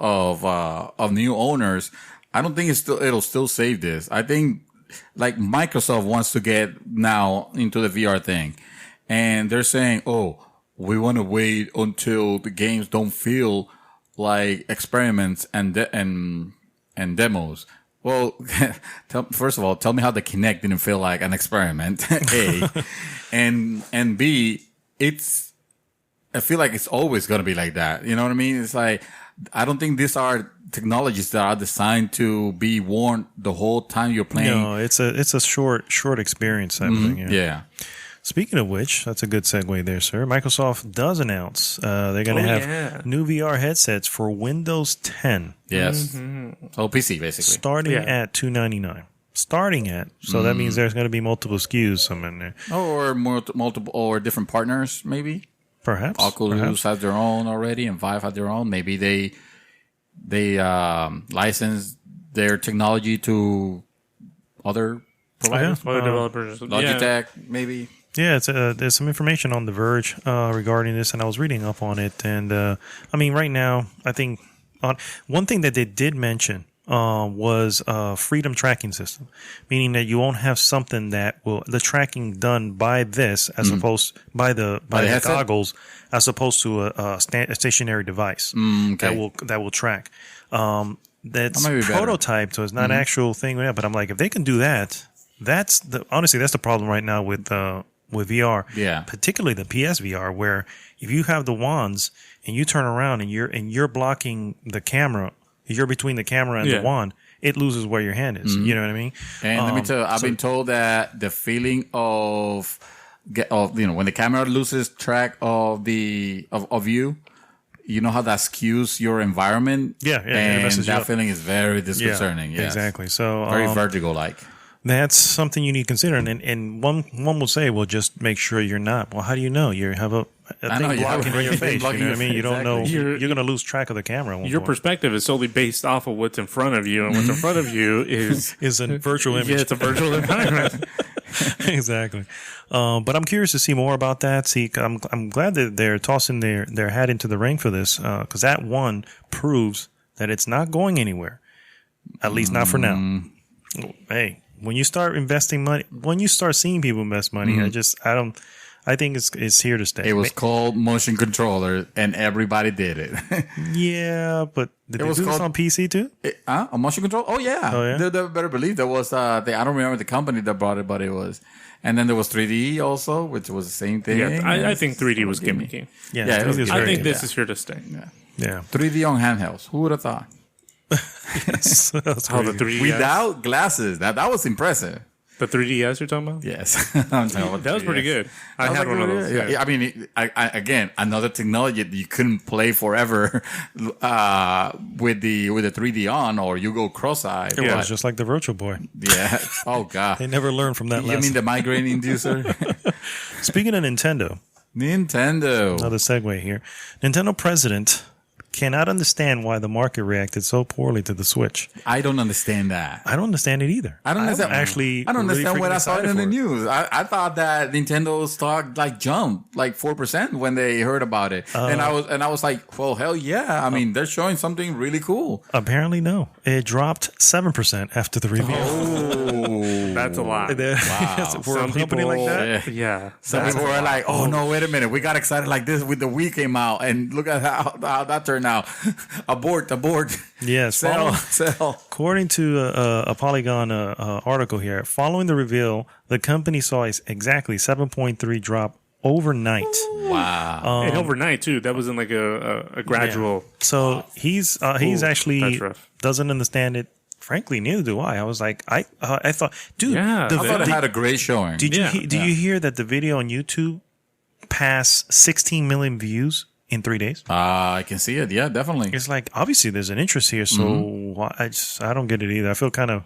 new owners, I don't think it'll still save this. I think. Like Microsoft wants to get now into the VR thing, and they're saying, "Oh, we want to wait until the games don't feel like experiments and demos." Well, first of all, tell me how the Kinect didn't feel like an experiment. A, and B, I feel like it's always going to be like that. You know what I mean? It's like I don't think these are technologies that are designed to be worn the whole time you're playing. No, it's a short experience type of thing. Yeah. Speaking of which, that's a good segue there, sir. Microsoft does announce they're going to have new VR headsets for Windows 10. Yes. Oh, PC basically. Starting at $299. So that means there's going to be multiple SKUs some in there. Or multiple or different partners, maybe. Perhaps. Oculus has their own already, and Vive has their own. Maybe they license their technology to other providers, other developers, Logitech, maybe. Yeah, there's some information on The Verge regarding this, and I was reading up on it. And I mean, right now, I think one thing that they did mention was a freedom tracking system, meaning that you won't have something that will the tracking done by this as opposed by the goggles as opposed to a stationary device that will track. That's prototype, so it's not an actual thing. But I'm like, if they can do that, that's the problem right now with VR. Yeah, particularly the PSVR, where if you have the wands and you turn around and you're blocking the camera. You're between the camera and the wand, it loses where your hand is. You know what I mean? And let me tell you, I've been told that the feeling of when the camera loses track of you, you know how that skews your environment? Yeah. And that feeling is very disconcerting. Yeah, exactly. So very vertigo-like. That's something you need to consider. And one will say, well, just make sure you're not. Well, how do you know? You have a thing blocking your face. You know what I mean? You don't know. You're going to lose track of the camera. Your perspective is solely based off of what's in front of you. And what's in front of you is a virtual image. Yeah, it's a virtual environment. Exactly. But I'm curious to see more about that. See, I'm glad that they're tossing their hat into the ring for this, because that one proves that it's not going anywhere. At least not for now. Hey, when you start investing money, when you start seeing people invest money, I think it's here to stay. It was called motion controller, and everybody did it. Yeah, but did they do this on PC too? A motion control? Oh yeah. They better believe there was. I don't remember the company that brought it, but it was. And then there was 3D also, which was the same thing. Yeah, I think 3D was gimmicky. Yeah, I think this is here to stay. Yeah. 3D on handhelds. Who would have thought? Yes, that's how the 3D without glasses. That was impressive. The 3DS you're talking about? Yes. That was pretty good. I had one of those. Yeah. I mean, again, another technology that you couldn't play forever with the 3D on, or you go cross-eyed. It was just like the Virtual Boy. Yeah. Oh, God. They never learned from that lesson. You mean the migraine inducer? Speaking of Nintendo. Another segue here. Nintendo president cannot understand why the market reacted so poorly to the Switch. I don't understand that. I don't understand it either. I don't understand. I don't understand what I saw in the news. I thought that Nintendo's stock jumped 4% when they heard about it, and I was like, well, hell yeah! I mean, they're showing something really cool. Apparently, no. It dropped 7% after the reveal. Oh, that's a lot. Wow. For a company like that, yeah. Some people were like, "Oh no, wait a minute! We got excited like this with the Wii came out, and look at how that turned out. abort. Yes. Sell. According to a Polygon article here, following the reveal, the company saw exactly 7.3 drop overnight. Wow. And overnight too. That wasn't like a gradual. Yeah. So he's actually doesn't understand it. Frankly, neither do I. I was like, I thought, dude. Yeah. I thought it had a great showing. Did you hear that the video on YouTube passed 16 million views in 3 days? I can see it. Yeah, definitely. It's like, obviously there's an interest here, so I don't get it either. I feel kind of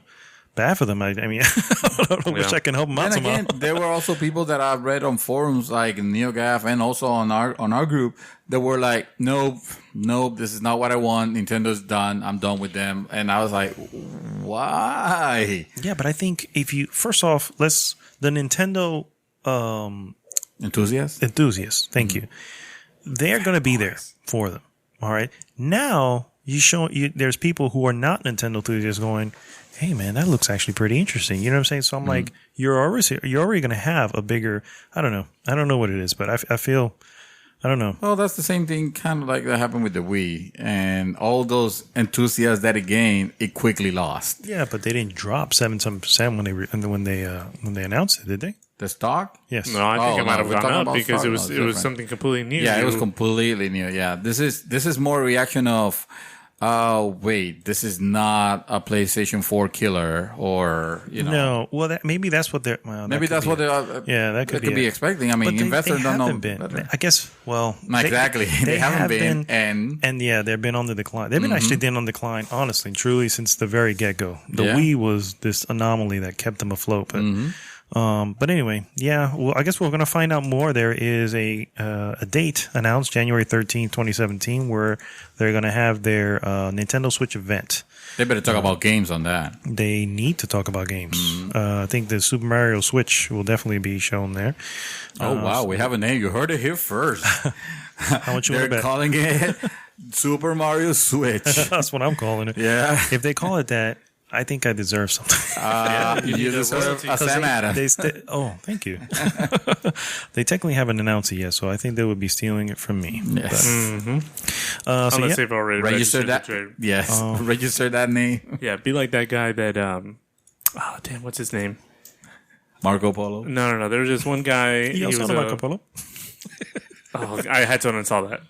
bad for them. I mean, I wish I can help them out somehow. And again, there were also people that I've read on forums like NeoGAF and also on our group that were like, nope, this is not what I want. Nintendo's done. I'm done with them. And I was like, why? Yeah, but I think if you, first off, the Nintendo enthusiasts, thank you. They're going to be there for them. All right. Now there's people who are not Nintendo enthusiasts going, hey man, that looks actually pretty interesting. You know what I'm saying? So I'm like, you're already going to have a bigger, I don't know what it is, but I feel, I don't know. Well, that's the same thing kind of like that happened with the Wii and all those enthusiasts that it gained, it quickly lost. Yeah, but they didn't drop 7% when they announced it, did they? The stock? Yes. No, I think it might have gone up because it was something completely new. Yeah, it was completely new. Yeah, this is more a reaction of, wait, this is not a PlayStation 4 killer, or No, well, maybe that's what they're. Well, maybe that's what they're. Yeah, that could be expecting. I mean, investors don't know. I guess. Well, not exactly. They haven't been, and yeah, they've been on the decline. They've been actually been on decline, honestly, truly, since the very get go. The Wii was this anomaly that kept them afloat, but anyway, yeah. Well, I guess we're going to find out more. There is a date announced, January 13th, 2017, where they're going to have their Nintendo Switch event. They better talk about games on that. They need to talk about games. I think the Super Mario Switch will definitely be shown there. Oh, wow. We have a name. You heard it here first. How much you want to bet? They're calling it Super Mario Switch. That's what I'm calling it. Yeah. If they call it that, I think I deserve something. You deserve a Sam Adams. Thank you. They technically haven't announced it yet, so I think they would be stealing it from me. Yes. Unless they've already registered that. Yes. Register that name. Yeah, be like that guy that. What's his name? Marco Polo. No. There was just one guy. He also Marco Polo. I had to uninstall that.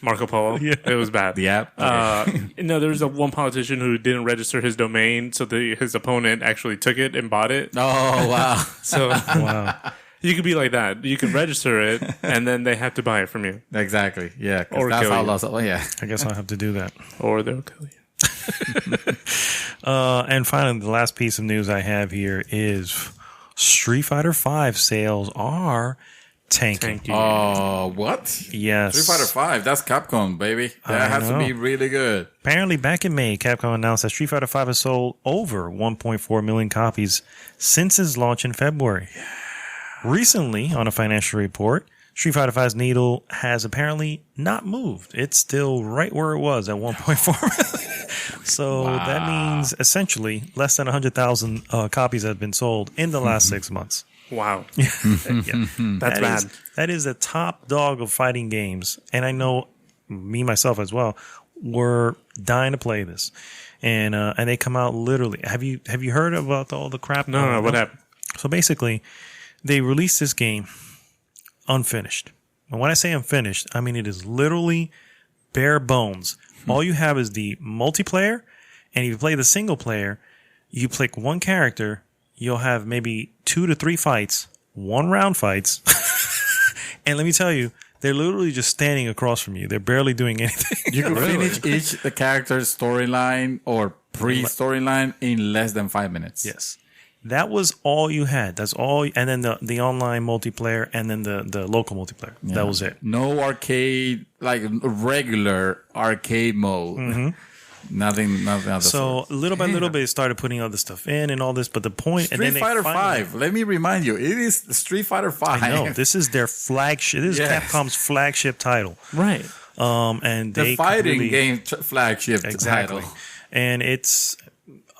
Marco Polo. Yeah. It was bad. The app? Okay. No, there was one politician who didn't register his domain, so his opponent actually took it and bought it. Oh, wow. So wow. You could be like that. You can register it, and then they have to buy it from you. Exactly. Yeah. Or that's kill how you. Yeah. I guess I'll have to do that. Or they'll kill you. And finally, the last piece of news I have here is Street Fighter V sales are tanking. Oh, what? Yes. Street Fighter 5. That's Capcom, baby. That has to be really good. Apparently, back in May, Capcom announced that Street Fighter 5 has sold over 1.4 million copies since its launch in February. Yeah. Recently, on a financial report, Street Fighter 5's needle has apparently not moved. It's still right where it was at 1.4 million. So that means essentially less than 100,000 copies have been sold in the last 6 months. Wow. That's bad. That is the top dog of fighting games. And I know me, myself as well, were dying to play this. And they come out literally. Have you heard about all the crap? No, what happened? So basically, they released this game unfinished. And when I say unfinished, I mean it is literally bare bones. All you have is the multiplayer, and if you play the single player, you pick one character, you'll have maybe 2 to 3 fights, 1-round fights. And let me tell you, they're literally just standing across from you. They're barely doing anything. You can finish the character's storyline or pre-storyline in less than 5 minutes. Yes. That was all you had. That's all. And then the online multiplayer and then the local multiplayer. Yeah. That was it. No arcade, like regular arcade mode. Mm-hmm. Nothing else. So little by little bit, they started putting other stuff in and all this. But the point, Street Fighter 5. Let me remind you, it is Street Fighter 5. I know this is their flagship. This is Capcom's flagship title, right? And the fighting game flagship title, and it's.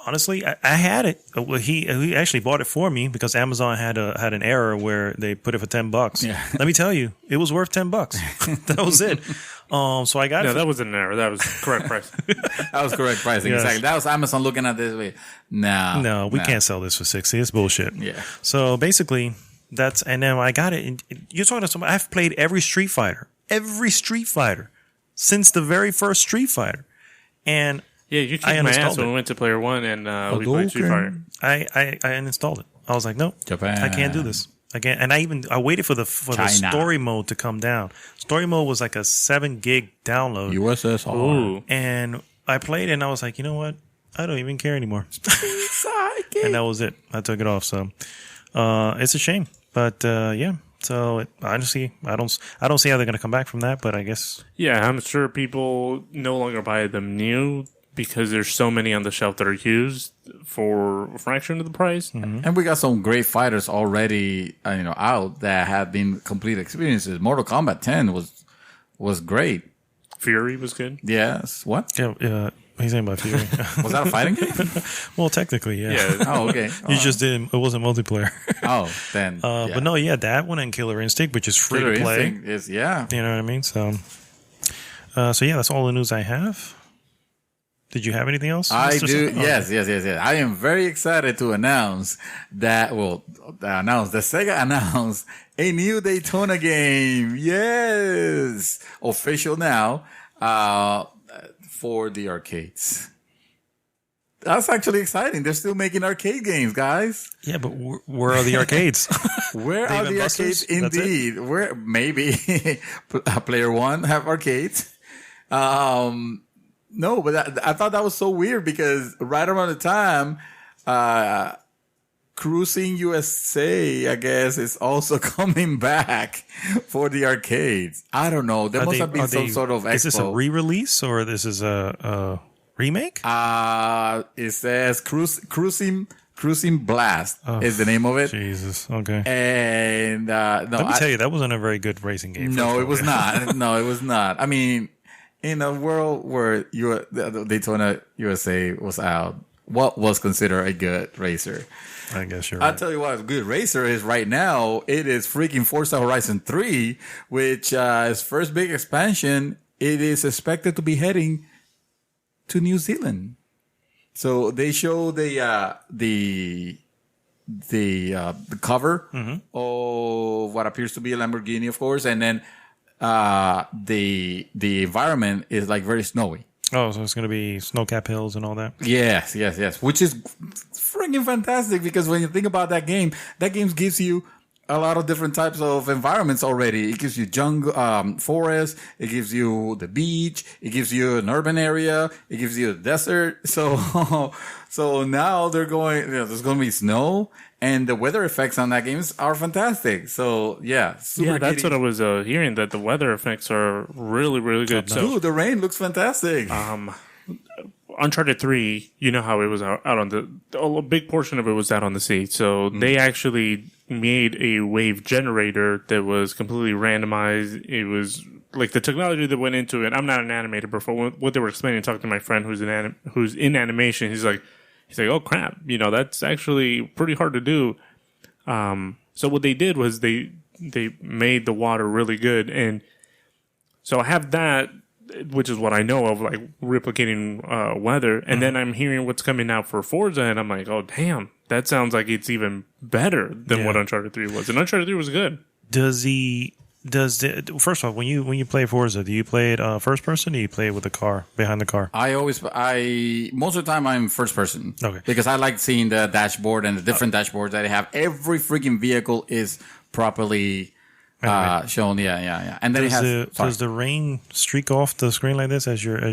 Honestly, I had it. Well, he actually bought it for me because Amazon had an error where they put it for $10. Yeah. Let me tell you, it was worth $10. That was it. So I got it. No, that wasn't an error. That was correct price. That was correct pricing. Yes. Exactly. That was Amazon looking at this way. No, we can't sell this for $60. It's bullshit. Yeah. So basically, and then I got it. And you're talking to somebody. I've played every Street Fighter since the very first Street Fighter, and. Yeah, you kicked my ass when we went to Player One and we played Street Fighter. I uninstalled it. I was like, no, I can't do this. I can't. And I waited for the story mode to come down. Story mode was like a 7 gig download. USSR. Ooh. And I played it and I was like, you know what? I don't even care anymore. And that was it. I took it off. So it's a shame. But yeah. So honestly, I don't see how they're going to come back from that. But I guess. Yeah, I'm sure people no longer buy them new. Because there's so many on the shelf that are used for a fraction of the price. Mm-hmm. And we got some great fighters already, out that have been complete experiences. Mortal Kombat 10 was great. Fury was good. Yes. What? Yeah. He's saying about Fury. Was that a fighting game? Well, technically, yeah. Oh, okay. You just didn't. It wasn't multiplayer. Oh, then. But no, that one and Killer Instinct, which is free to play. Instinct is, yeah. You know what I mean? So yeah, that's all the news I have. Did you have anything else? I do. Yes. I am very excited to announce that, the Sega announced a new Daytona game. Yes. Official now, for the arcades. That's actually exciting. They're still making arcade games, guys. Yeah, but where are the arcades? Where are the arcades? Indeed. Where maybe Player One have arcades. No, but I thought that was so weird because right around the time, Cruising USA, I guess, is also coming back for the arcades. I don't know. There must have been some sort of expo. Is this a re-release or this is a remake? It says Cruising Blast is the name of it. Jesus. Okay. And no, let me tell you, that wasn't a very good racing game. No, it was not. No, it was not. I mean. In a world where Daytona USA was out, what was considered a good racer? I guess you're right. I'll tell you what a good racer is right now. It is freaking Forza Horizon 3, which is first big expansion. It is expected to be heading to New Zealand. So they show the cover of what appears to be a Lamborghini, of course, and then the environment is like very snowy. Oh, so it's going to be snow-capped hills and all that? Yes. Which is freaking fantastic because when you think about that game gives you a lot of different types of environments already. It gives you jungle, forest. It gives you the beach. It gives you an urban area. It gives you a desert. So now they're going, there's going to be snow And the weather effects on that game are fantastic. So, yeah. That's what I was hearing, that the weather effects are really, really good. Dude, the rain looks fantastic. Uncharted 3, you know how it was out on a big portion of it was out on the sea. So they actually made a wave generator that was completely randomized. It was like the technology that went into it. I'm not an animator, but for what they were explaining, talking to my friend who's in animation, he's like, oh crap, that's actually pretty hard to do. So what they did was they made the water really good. And so I have that, which is what I know of, like replicating weather. And then I'm hearing what's coming out for Forza, and I'm like, oh damn, that sounds like it's even better than what Uncharted 3 was. And Uncharted 3 was good. First off, when you play Forza, do you play it first person, or do you play it with the car, behind the car? Most of the time I'm first person. Okay. Because I like seeing the dashboard and the different dashboards that they have. Every freaking vehicle is properly shown. Yeah. And then does the rain streak off the screen like this as you're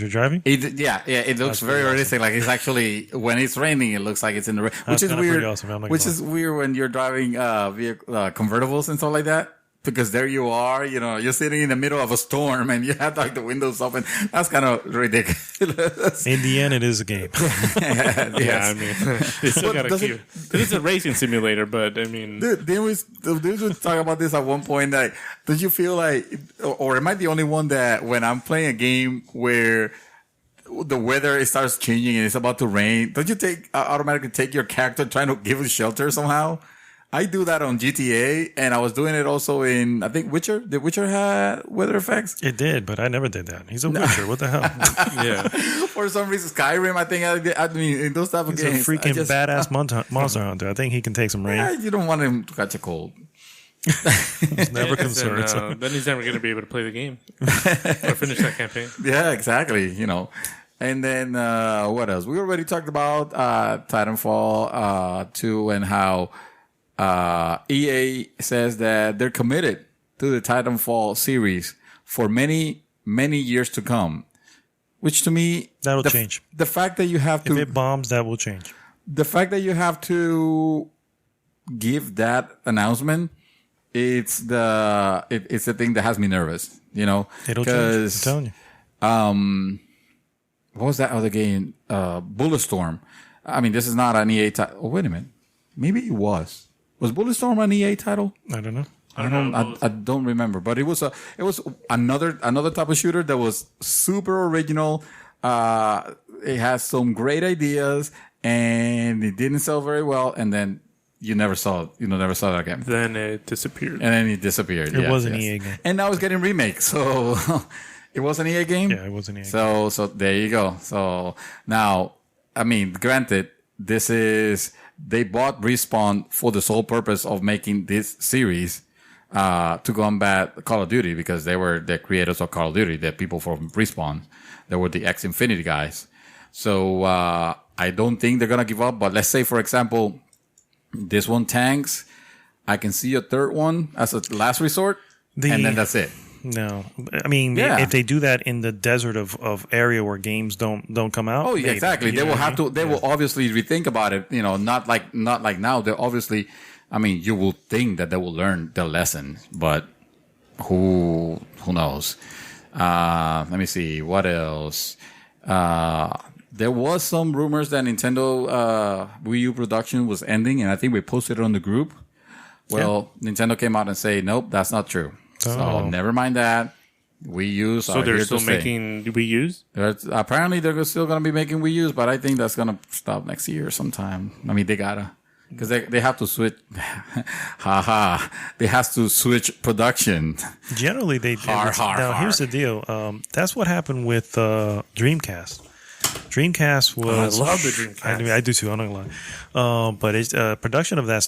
driving? It looks very realistic. Like it's actually, when it's raining, it looks like it's in the rain, which is weird. Awesome. Is weird when you're driving convertibles and stuff like that. Because there you are, you're sitting in the middle of a storm and you have like the windows open. That's kind of ridiculous. In the end, it is a game. I mean, they still got to keep. It's a racing simulator, but I mean, didn't we talk about this at one point? Like, don't you feel like, or am I the only one that when I'm playing a game where the weather it starts changing and it's about to rain, don't you automatically take your character trying to give it shelter somehow? I do that on GTA, and I was doing it also in, I think, Witcher. Did Witcher have weather effects? It did, but I never did that. He's a Witcher. What the hell? Yeah. For some reason, Skyrim, I think, in those type of games. He's a freaking badass monster hunter. I think he can take some rain. Yeah, you don't want him to catch a cold. He's never concerned. Then he's never going to be able to play the game or finish that campaign. Yeah, exactly. And then, what else? We already talked about Titanfall 2 and how EA says that they're committed to the Titanfall series for many, many years to come. Which to me, that'll change. The fact that you have to, if it bombs, that will change. The fact that you have to give that announcement, it's the thing that has me nervous. It'll change. I'm telling you. What was that other game? Bulletstorm. I mean, this is not an EA title. Oh, wait a minute. Maybe it was. Was Bulletstorm an EA title? I don't know. I don't remember, but it was another type of shooter that was super original. It has some great ideas, and it didn't sell very well. And then you never saw it again. Then it disappeared. It was an EA game, and now it's getting remakes. So it was an EA game. Yeah, it was an EA game. So there you go. So now, I mean, granted, this is. They bought Respawn for the sole purpose of making this series to combat Call of Duty, because they were the creators of Call of Duty, the people from Respawn. They were the ex-Infinity guys. So I don't think they're going to give up. But let's say, for example, this one tanks. I can see a third one as a last resort, and then that's it. No, I mean, if they do that in the desert of area where games don't come out. Oh, yeah, exactly. They will have to. They will obviously rethink about it. Not like now. They obviously. I mean, you will think that they will learn the lesson, but who knows? Let me see what else. There was some rumors that Nintendo Wii U production was ending, and I think we posted it on the group. Well, Nintendo came out and say, nope, that's not true. So never mind that. Wii U's so they're still making Wii U's? Apparently they're still going to be making Wii U's, but I think that's going to stop next year sometime. I mean, they gotta. Because they have to switch. They have to switch production. Generally, they do. Now, here's the deal. That's what happened with Dreamcast. Dreamcast was. I love the Dreamcast. I do too. I'm not gonna lie. But production of that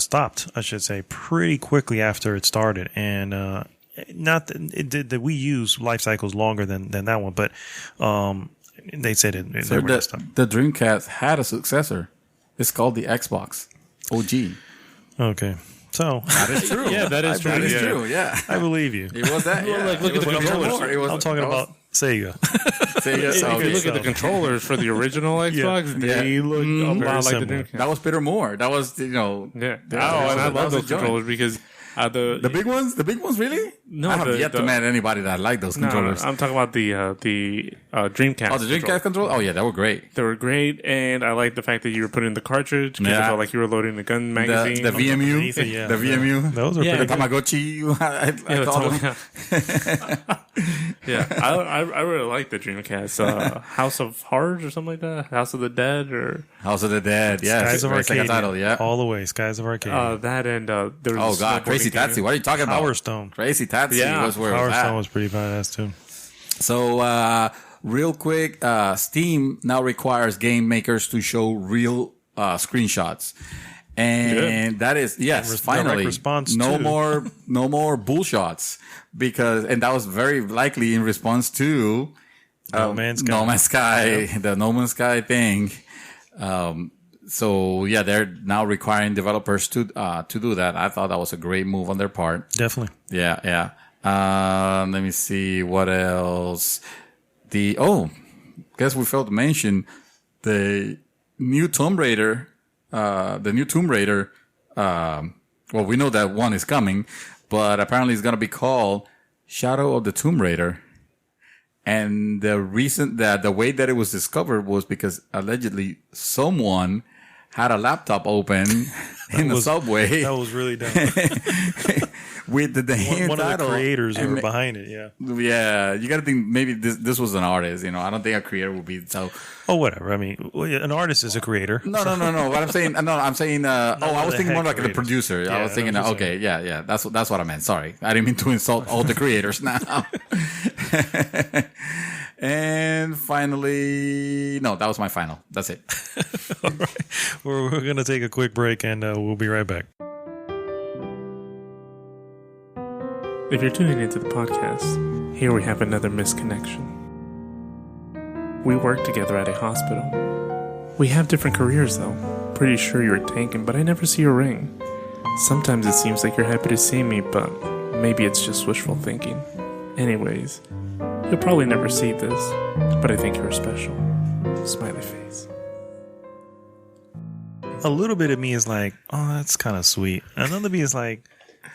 stopped. I should say, pretty quickly after it started, and the Wii U's life cycle is longer than that one. But they said it. So the Dreamcast had a successor. It's called the Xbox OG. Okay. So that is true. Yeah, that is true. That is true. Yeah, I believe you. It was that. Yeah. Look at the controllers. I'm talking about Sega. If you look at the controllers for the original Xbox, they look a lot like the Dreamcast. That was Peter Moore. That was, and I love those controllers because the big ones? The big ones, really? No, I have yet to meet anybody that liked those controllers. I'm talking about the Dreamcast. Oh, the Dreamcast controller? Oh, yeah, they were great. They were great, and I like the fact that you were putting the cartridge because it felt like you were loading the gun magazine. The VMU. The VMU. Those are pretty the Tamagotchi. I called them. I really like the Dreamcast. House of Horrors or something like that. House of the Dead or House of the Dead. Yeah, Skies of Arcadia. Title, all the way. Skies of Arcadia. That and there was Crazy Taxi. What are you talking about? Power Stone. Crazy Taxi was where Power it was at. Stone was pretty badass too. So real quick, Steam now requires game makers to show real screenshots. And that is, finally, no more bullshots and that was very likely in response to No Man's Sky, the No Man's Sky thing. So they're now requiring developers to do that. I thought that was a great move on their part. Definitely. Yeah. Let me see what else. Guess we failed to mention the new Tomb Raider. Well, we know that one is coming, but apparently it's going to be called Shadow of the Tomb Raider. And the reason that the way that it was discovered was because allegedly someone had a laptop open in the subway. That was really dumb. With the one of the creators who were behind it, yeah. You got to think maybe this was an artist. I don't think a creator would be so. Oh, whatever. I mean, an artist is a creator. No. What I'm saying, I was thinking more like the producer. I was thinking, that's what I meant. Sorry, I didn't mean to insult all the creators now. And finally, that was my final. That's it. All right. We're going to take a quick break and we'll be right back. If you're tuning into the podcast, here we have another misconnection. We work together at a hospital. We have different careers though. Pretty sure you're tanking, but I never see your ring. Sometimes it seems like you're happy to see me, but maybe it's just wishful thinking. Anyways, you'll probably never see this, but I think you're special. Smiley face. A little bit of me is like, oh, that's kind of sweet. Another of me is like,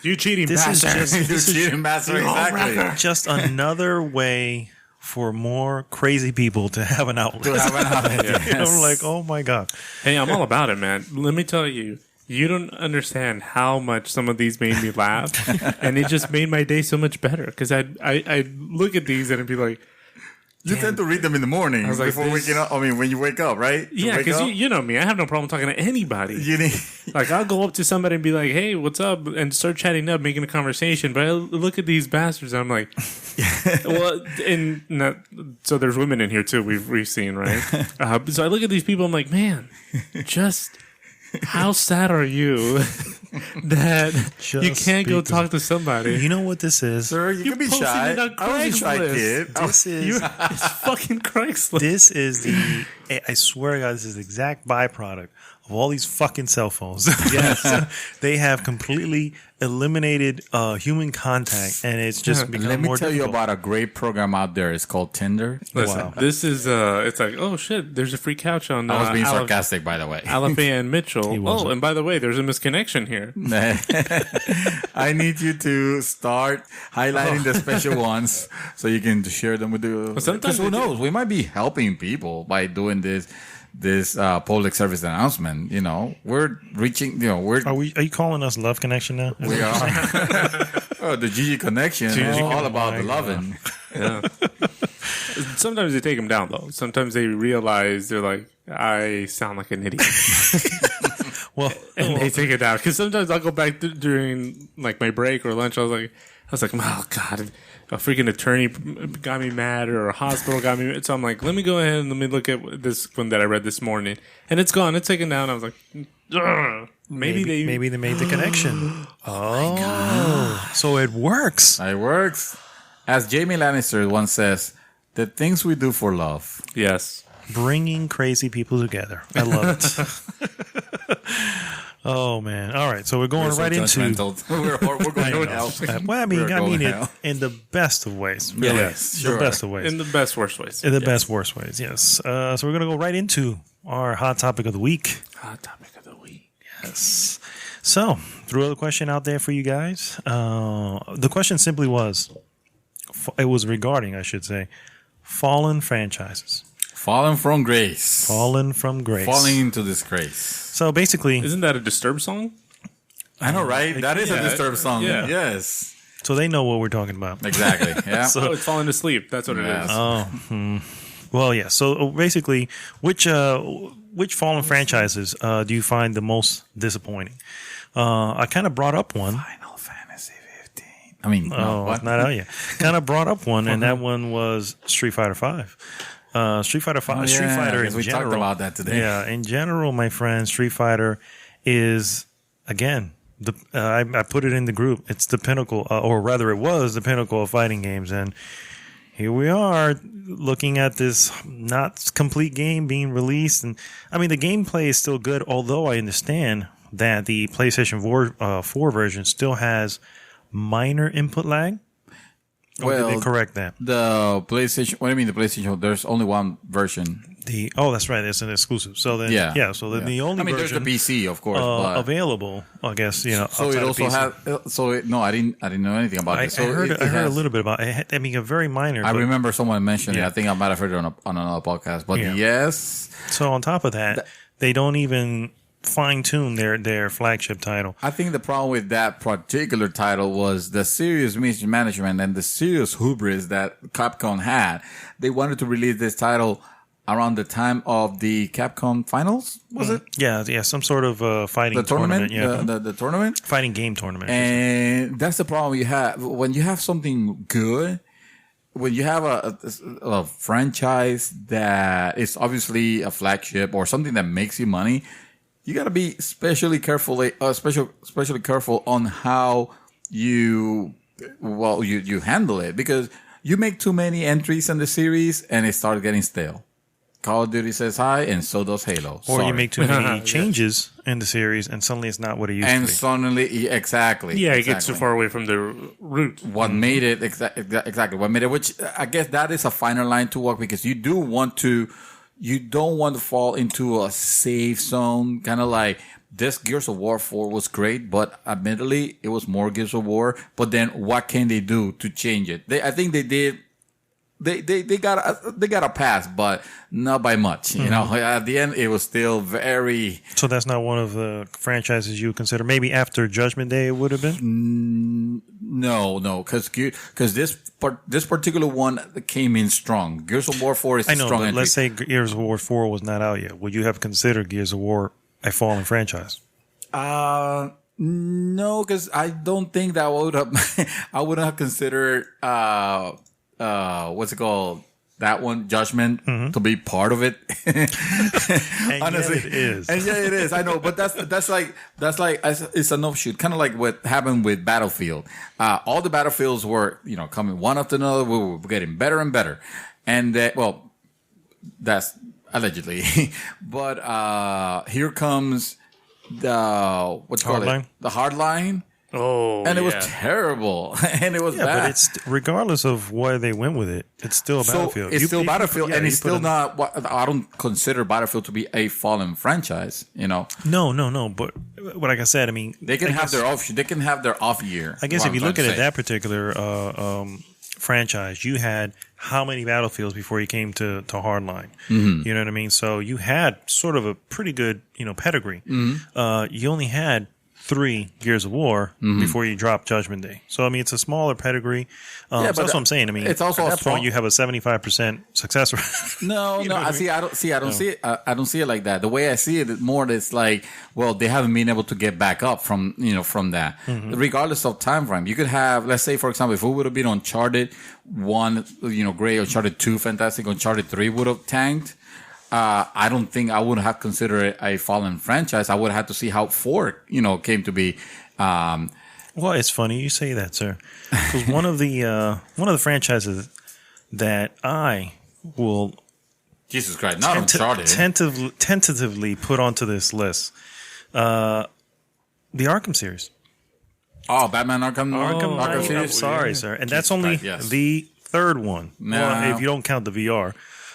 you cheating bastard. Exactly. Just another way for more crazy people to have an outlet. I'm like, oh my God. Hey, I'm all about it, man. Let me tell you, you don't understand how much some of these made me laugh. And it just made my day so much better. Because I'd look at these and I'd be like, you tend to read them in the morning before waking up. I mean, when you wake up, right? Yeah, because you know me. I have no problem talking to anybody. Like, I'll go up to somebody and be like, hey, what's up? And start chatting up, making a conversation. But I look at these bastards and I'm like, so there's women in here too, we've seen, right? So I look at these people, I'm like, man, just how sad are you that you can't go talk to somebody? You know what this is? Sir, you can be shy. I ain't shy, kid. It's fucking Craigslist. This is I swear to God, this is the exact byproduct of all these fucking cell phones. Yes. They have completely eliminated human contact, and it's just become more difficult. Let me tell you difficult. about a great program out there. It's called Tinder. Listen, this is, it's like, oh shit, there's a free couch on. I was being sarcastic, by the way. Alafia and Mitchell. Oh, and by the way, there's a misconnection here. I need you to start highlighting the special ones so you can share them with the. Because who knows? We might be helping people by doing this public service announcement. We're reaching. Are you calling us Love Connection now? We are. The GG Connection. It's all about the loving. Yeah. Sometimes they take them down though. Sometimes they realize they're like, I sound like an idiot. And they take it down. Because sometimes I'll go back during like my break or lunch. I was like, oh God, a freaking attorney got me mad or a hospital got me mad. So I'm like, let me go ahead and let me look at this one that I read this morning. And it's gone. It's taken down. I was like, maybe they made the connection. Oh my God. So it works. It works. As Jamie Lannister once says, the things we do for love. Yes. Bringing crazy people together. I love it. Oh man! All right, so we're going right into we're going out. Well, I mean it in the best of ways. Really. Yes, sure. The best of ways. In the best worst ways. In the best worst ways. Yes. So we're gonna go right into our hot topic of the week. Hot topic of the week. Yes. So threw a question out there for you guys. The question simply was, it was regarding, I should say, fallen franchises. Fallen from grace. Fallen from grace. Falling into disgrace. So basically... Isn't that a Disturbed song? I know, right? That is a Disturbed song. Yeah. Yes. So they know what we're talking about. Exactly. Yeah. So it's falling asleep. That's what it is. Oh. Well, yeah. So basically, which fallen franchises do you find the most disappointing? I kind of brought up one. Final Fantasy 15. I mean, it's not out yet. Kind of brought up one, and that one was Street Fighter 5. Street Fighter 5. Street Fighter in we general. Talked about that today. Yeah, in general, my friend, Street Fighter is again. I put it in the group. It's the pinnacle, or rather, it was the pinnacle of fighting games, and here we are looking at this not complete game being released. And I mean, the gameplay is still good, although I understand that the PlayStation 4 version still has minor input lag. Or did they correct that? The PlayStation. What do you mean the PlayStation? There's only one version. That's right. It's an exclusive. So then, So then the only version. There's the PC, of course, but available. I guess So it also has. No, I didn't know anything about it. So I heard a little bit about it. I mean, a very minor. I remember someone mentioned it. I think I might have heard it on another podcast. But yes. So on top of that, they don't even fine-tune their flagship title. I think the problem with that particular title was the serious mismanagement and the serious hubris that Capcom had. They wanted to release this title around the time of the Capcom finals, was it? Yeah, some sort of fighting tournament. Yeah, the tournament, fighting game tournament. And that's the problem you have when you have something good. When you have a franchise that is obviously a flagship or something that makes you money, you got to be especially careful on how you handle it, because you make too many entries in the series and it starts getting stale. Call of Duty says hi, and so does Halo. Or you make too many changes in the series, and suddenly it's not what it used to be. And suddenly, exactly. Yeah, it gets too far away from the root. What made it, exactly. What made it, which I guess that is a finer line to walk, because you don't want to fall into a safe zone, kind of like this Gears of War 4 was great, but admittedly, it was more Gears of War. But then what can they do to change it? I think they did. They got a pass, but not by much. You know, at the end, it was still very. So that's not one of the franchises you consider. Maybe after Judgment Day, it would have been. No, because this particular one came in strong. Gears of War 4 is a strong entry. Let's say Gears of War 4 was not out yet. Would you have considered Gears of War a fallen franchise? No, because I don't think that I wouldn't have considered. What's it called? That one, Judgment, to be part of it. Honestly, it is. And yeah, it is. I know, but that's like it's an offshoot, kind of like what happened with Battlefield. All the Battlefields were coming one after another. We were getting better and better, and that's allegedly. But here comes the the Hardline. Oh, and it was terrible, and it was bad. But it's regardless of where they went with it, it's still a Battlefield. It's still Battlefield, and it's still not. I don't consider Battlefield to be a fallen franchise. No. But like I said, I mean, they can have their off. They can have their off year. I guess if you look at it, that particular franchise, you had how many Battlefields before you came to Hardline? Mm-hmm. You know what I mean? So you had sort of a pretty good pedigree. Mm-hmm. You only had 3 Gears of War before you drop Judgment Day. So, I mean, it's a smaller pedigree. So that's what I'm saying. I mean, it's also at that point, you have a 75% success rate. No. I don't see it like that. The way I see it, more it's like, well, they haven't been able to get back up from that. Mm-hmm. Regardless of time frame. You could have, let's say, for example, if it would have been Uncharted 1, great, Uncharted 2, fantastic, Uncharted 3 would have tanked. I don't think I would have considered it a fallen franchise. I would have to see how 4, came to be. Well, it's funny you say that, sir. Because one of the franchises that I will Jesus Christ, not Uncharted, tentatively put onto this list The Arkham series. Oh, Batman Arkham series. I'm sorry, sir, and that's only the third one. No. Well, if you don't count the VR.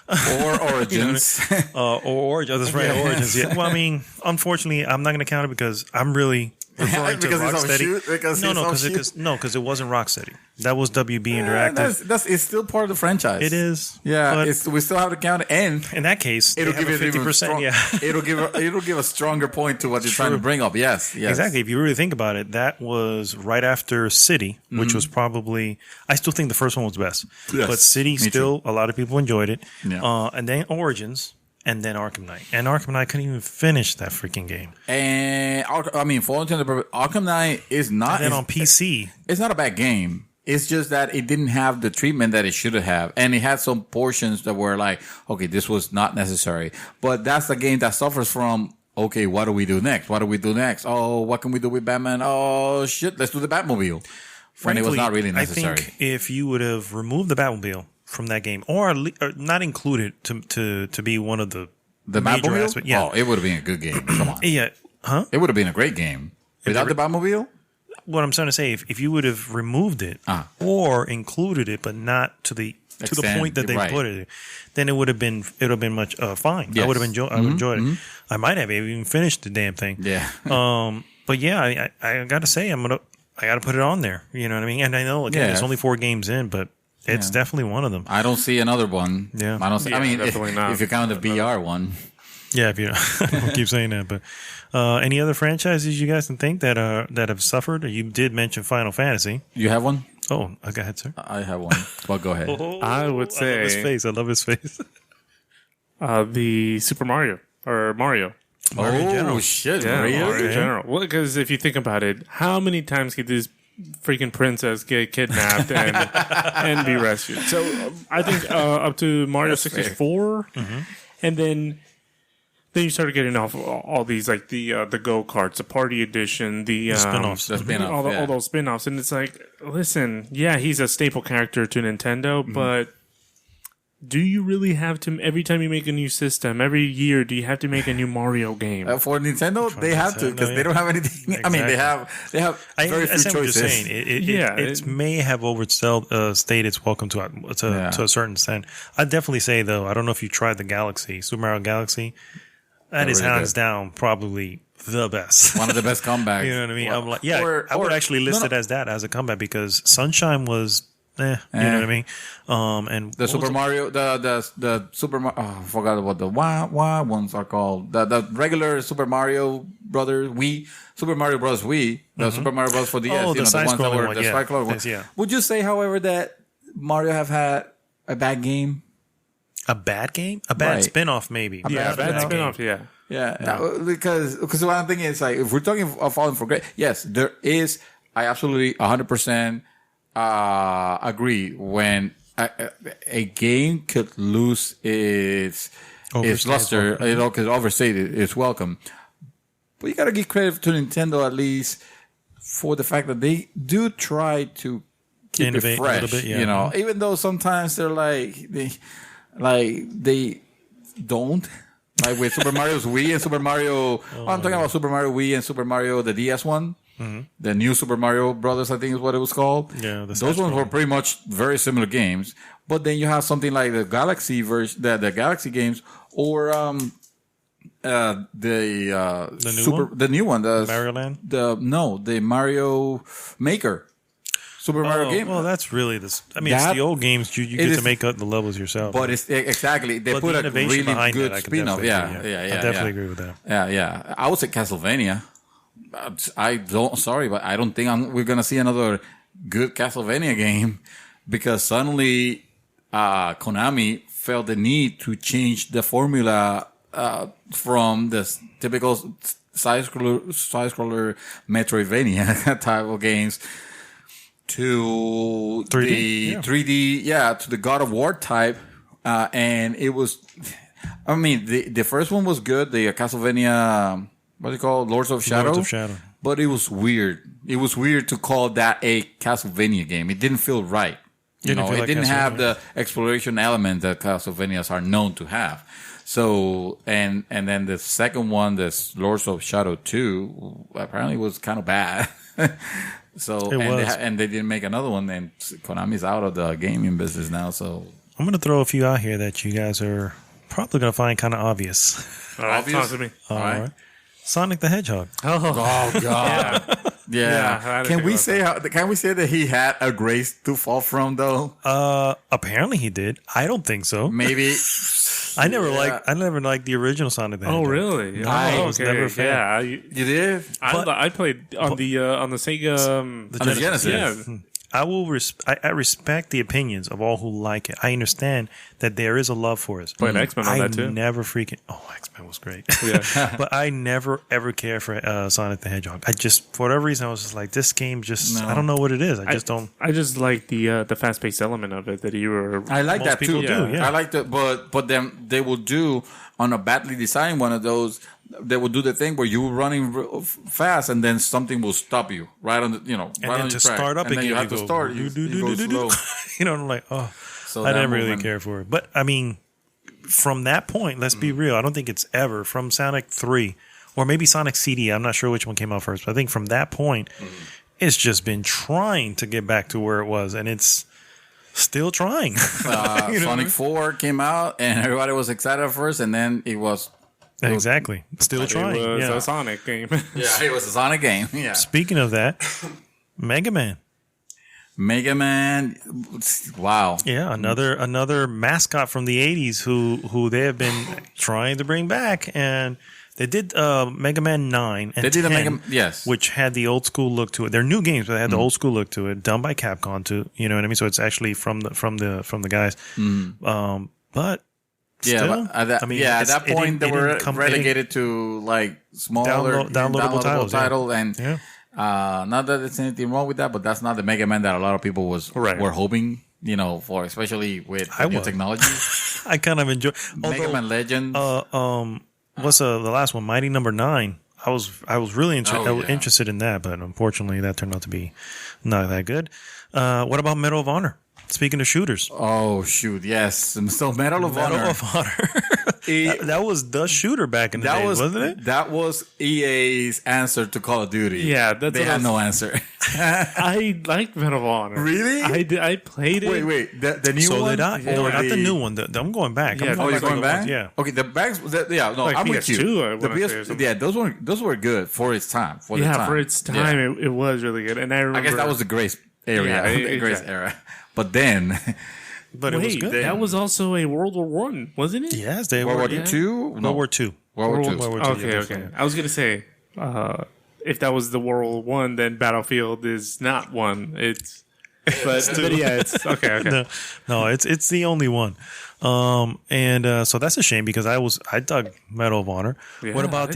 Or Origins. That's right, Origins. Yeah. Well, I mean, unfortunately, I'm not going to count it because I'm really referring to Rocksteady. Because it wasn't Rocksteady. That was WB Interactive. It's still part of the franchise. It is. Yeah, we still have to count it. And in that case, it'll give it 50%. It'll give a stronger point to what you're trying to bring up. Yes. Exactly. If you really think about it, that was right after City, which was probably. I still think the first one was best. Yes, but City still, a lot of people enjoyed it. Yeah. And then Origins. And then Arkham Knight. And Arkham Knight couldn't even finish that freaking game. And I mean, for all intents and purposes, Arkham Knight is not. And then on PC, it's not a bad game. It's just that it didn't have the treatment that it should have. And it had some portions that were like, okay, this was not necessary. But that's the game that suffers from, okay, what do we do next? What do we do next? Oh, what can we do with Batman? Oh, shit, let's do the Batmobile. Frankly, when it was not really necessary. I think if you would have removed the Batmobile from that game, or not included to be one of the major aspects. Yeah. Oh, it would have been a good game. Come on. Yeah. Huh? It would have been a great game. Without the Batmobile? What I'm trying to say, if you would have removed it or included it, but not to the point that they put it, then it would have been much fine. Yes. I would have enjoyed it. I might have even finished the damn thing. Yeah. But yeah, I got to say, I got to put it on there. You know what I mean? And I know again, it's only 4 games in, but it's definitely one of them. I don't see another one. Yeah. I don't see. I mean, if you count the VR one. Yeah, if you I keep saying that. But any other franchises you guys can think that have suffered? You did mention Final Fantasy. You have one? Oh, go ahead, sir. I have one. Well, go ahead. I would say I love his face. The Super Mario or Mario. Oh shit! Yeah, Mario in general. Well, because if you think about it, how many times could this freaking princess get kidnapped and be rescued? So I think up to Mario 64, and then you started getting off all these like the go karts, the party edition, the spin-offs, all those spin-offs, and it's like, listen, yeah, he's a staple character to Nintendo, but do you really have to, every time you make a new system, every year, do you have to make a new Mario game? For Nintendo, they have to, because they don't have anything. Exactly. I mean, they have very few choices. It may have overstayed its welcome to a certain extent. I'd definitely say, though, I don't know if you tried the Galaxy, Super Mario Galaxy. That is really hands down probably the best. One of the best comebacks. You know what I mean? I'm like, I would actually list it as that, as a comeback, because Sunshine was... you know what I mean? And the Super Mario, the Super Mario, I forgot what the wah ones are called. The regular Super Mario Brothers Wii, Super Mario Bros. Wii, the Super Mario Bros. For DS, the ones that were the side-scrolling ones. Yeah. Would you say, however, that Mario have had a bad game? A bad game? A bad spin-off, maybe. A bad spin-off, yeah. Yeah, because what I'm thinking is, like, if we're talking of Falling for Grace, yes, there is. I absolutely 100%. Agree when a game could lose its luster, because overstated its welcome. But you gotta give credit to Nintendo at least for the fact that they do try to keep innovate it fresh. A little bit, you know, even though sometimes they're they don't. Like with Super Mario's Wii and Super Mario. I'm talking about Super Mario Wii and Super Mario the DS one. The new Super Mario Brothers, I think is what it was called. Yeah, those ones were pretty much very similar games. But then you have something like the Galaxy version, the Galaxy games, or the new one, the Mario Land. The Mario Maker. Super Mario game. Well, that's really this. I mean, it's the old games. You get to make up the levels yourself. But it's exactly they put a really good spin-off. Yeah. I definitely agree with that. Yeah. I would say Castlevania. But I don't think we're gonna see another good Castlevania game, because suddenly Konami felt the need to change the formula from the typical side-scroller Metroidvania type of games to 3D, to the God of War type, and it was. I mean, the first one was good. The Castlevania. What's it called? Lords of Shadow. But it was weird. It was weird to call that a Castlevania game. It didn't feel right. It didn't have the exploration element that Castlevanias are known to have. So and then the second one, the Lords of Shadow 2, apparently was kind of bad. So and they didn't make another one, and Konami's out of the gaming business now. So I'm gonna throw a few out here that you guys are probably gonna find kind of obvious. All right, talk to me. All right. Sonic the Hedgehog. Oh God. Yeah. Can we say that he had a grace to fall from though? Apparently he did. I don't think so. Maybe. I never liked the original Sonic the Hedgehog. Oh really? No, I was never a fan. Yeah, you did. I played on the Sega the Genesis. Yeah. I respect the opinions of all who like it. I understand that there is a love for it. Played X-Men on that too. X-Men was great. Yeah. But I never ever cared for Sonic the Hedgehog. I just, for whatever reason, I was just like, this game I don't know what it is. I don't. I just like the fast-paced element of it that you were. I like that too. Yeah. I like that, but then they will do on a badly designed one of those. They will do the thing where you're running fast and then something will stop you right on the, right and on then the to track. start up and again, then you have to start. You go slow. I'm like, So I didn't really care for it. But I mean, from that point, let's be real. I don't think it's ever from Sonic 3 or maybe Sonic CD. I'm not sure which one came out first, but I think from that point, it's just been trying to get back to where it was, and it's still trying. Sonic 4 came out, and everybody was excited at first, and then it was. Exactly. Still trying. It was a Sonic game. Yeah, it was a Sonic game. Yeah. Speaking of that, Mega Man. Wow. Yeah, another mascot from the 80s who they have been trying to bring back, and they did Mega Man 9 and 10, which had the old school look to it. They're new games, but they had the old school look to it, done by Capcom too. You know what I mean? So it's actually from the guys. But still, at that point they were relegated to like smaller downloadable title, and not that there's anything wrong with that, but that's not the Mega Man that a lot of people were hoping, for, especially with new technology. I kind of enjoy Mega Man Legends. What's the last one? Mighty Number 9. I was really interested in that, but unfortunately that turned out to be not that good. What about Medal of Honor? Speaking of shooters. Oh, shoot. Yes. So Medal of Honor. That was the shooter back in the day, wasn't it? That was EA's answer to Call of Duty. Yeah. They had no answer. I liked Medal of Honor. Really? I played it. Wait. The new one? So did I. No, not the new one. I'm going back. Yeah, you're going back? Yeah. Okay, the bags. I'm with you. Those were good for its time. For its time, it was really good. And I remember. I guess that was the Grace area. Grace era. But then, it was good. That was also a World War One, wasn't it? Yes, they World were. War II? World War II. World War II. Okay. I was gonna say, if that was the World War One, then Battlefield is not one. It's, but yeah, it's okay. No, it's the only one. So that's a shame because I dug Medal of Honor. Yeah, what about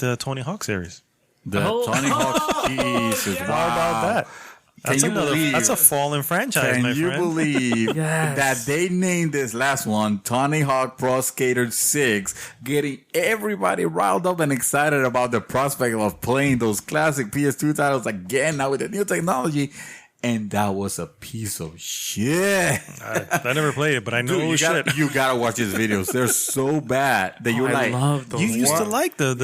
the Tony Hawk series? Tony Hawk Jesus. How about that? That's a fallen franchise, my friend. Can you believe that they named this last one Tony Hawk Pro Skater 6, getting everybody riled up and excited about the prospect of playing those classic PS2 titles again now with the new technology? And that was a piece of shit. I never played it, but I know shit. You gotta watch these videos. They're so bad that you're I love those. You used to like the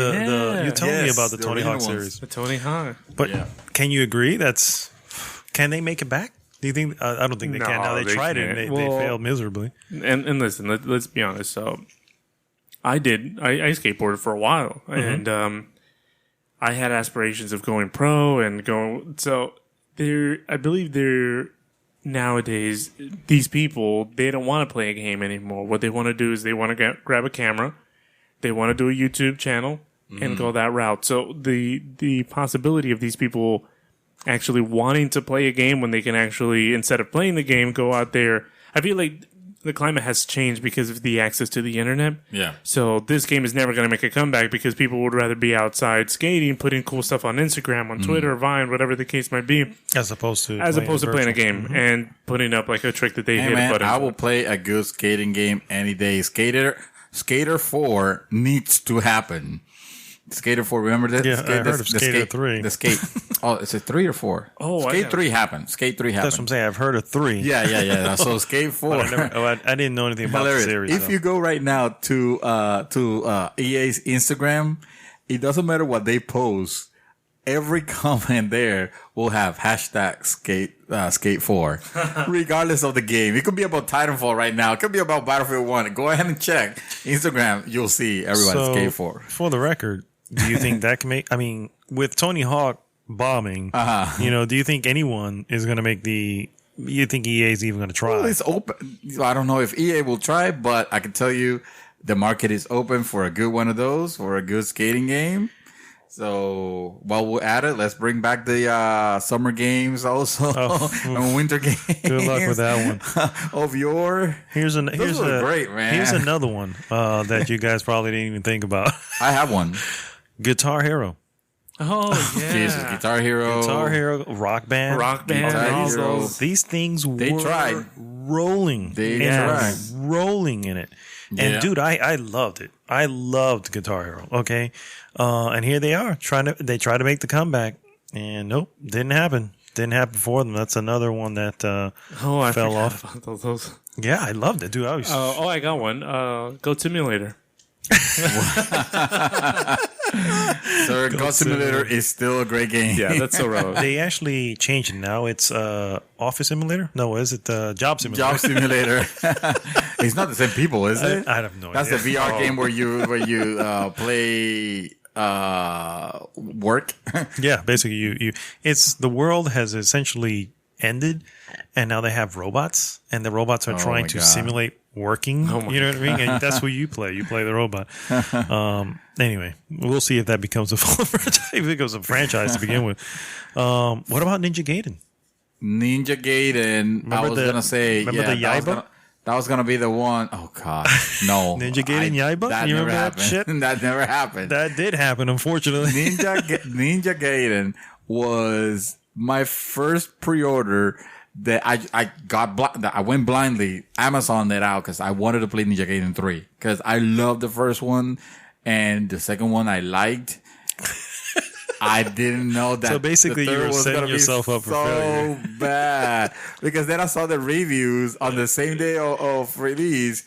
you told me about the Tony Hawk series. The Tony Hawk. But can you agree can they make it back? Do you think? I don't think they can. Now they tried it and they failed miserably. And listen, let's be honest. So I skateboarded for a while, and I had aspirations of going pro and going. So I believe nowadays these people, they don't want to play a game anymore. What they want to do is they want to grab a camera, they want to do a YouTube channel and go that route. So the possibility of these people actually wanting to play a game when they can actually, instead of playing the game, go out there. I feel like the climate has changed because of the access to the internet. Yeah. So this game is never going to make a comeback because people would rather be outside skating, putting cool stuff on Instagram, on Twitter, Vine, whatever the case might be, as opposed to playing a game and putting up like a trick that they hit a button. I will play a good skating game any day. Skater 4 needs to happen. Skater 4, remember that? Yeah, I heard of Skater 3. The Skate. Oh, is it 3 or 4? Oh, Skate 3 happened. Skate 3 happened. That's what I'm saying. I've heard of 3. Yeah. So Skate 4. I didn't know anything about the series. If you go right now to EA's Instagram, it doesn't matter what they post. Every comment there will have hashtag Skate 4, regardless of the game. It could be about Titanfall right now. It could be about Battlefield 1. Go ahead and check Instagram. You'll see everyone Skate 4. For the record, do you think that can make? I mean, with Tony Hawk bombing, do you think anyone is going to make the? You think EA is even going to try? Well, it's open. I don't know if EA will try, but I can tell you the market is open for a good one of those, for a good skating game. So while we're at it, let's bring back the summer games also and winter games. Good luck with that one. Of your here's great, man. Here's another one that you guys probably didn't even think about. I have one. Guitar Hero. Oh yeah, Jesus, Guitar Hero, Rock Band, Guitar Hero. These things tried rolling. They tried rolling in it. And dude, I loved it. I loved Guitar Hero. Okay. And here they are they try to make the comeback, and nope, didn't happen. Didn't happen for them. That's another one that fell off. About those. Yeah, I loved it, dude. I got one. Goat Simulator. Sir, Goat Simulator is still a great game. Yeah, that's so relevant. They actually changed it now. It's Office Simulator. No, is it Job Simulator? Job Simulator. It's not the same people, is it? I have no idea. That's the VR game where you play work. Yeah, basically you it's the world has essentially ended, and now they have robots, and the robots are trying to simulate working. You know what I mean? And that's who you play. You play the robot. Anyway, we'll see if that becomes a full franchise. If it becomes a franchise to begin with. What about Ninja Gaiden? Ninja Gaiden. I was gonna say. Remember the Yaiba? That was gonna be the one. Oh God, no! Ninja Gaiden Yaiba. That you never remember happened. That shit? That never happened. That did happen, unfortunately. Ninja Gaiden was my first pre-order that I got. I went blindly. Amazon that out because I wanted to play Ninja Gaiden 3 because I loved the first one and the second one I liked. I didn't know that. So basically, you were setting yourself up for failure. So bad because then I saw the reviews on the same day of release,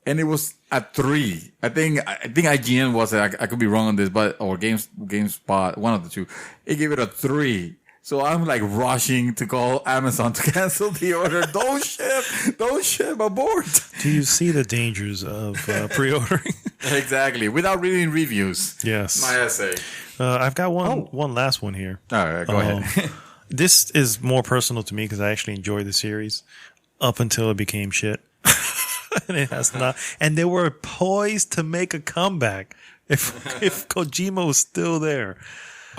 and it was at 3. I think IGN was. I could be wrong on this, but or GameSpot, one of the two. It gave it a 3. So I'm like rushing to call Amazon to cancel the order. Don't ship, abort. Do you see the dangers of pre-ordering? Exactly, without reading reviews. Yes, my essay. I've got one last one here. All right, go ahead. This is more personal to me because I actually enjoyed the series up until it became shit. And it has not. And they were poised to make a comeback if Kojima was still there.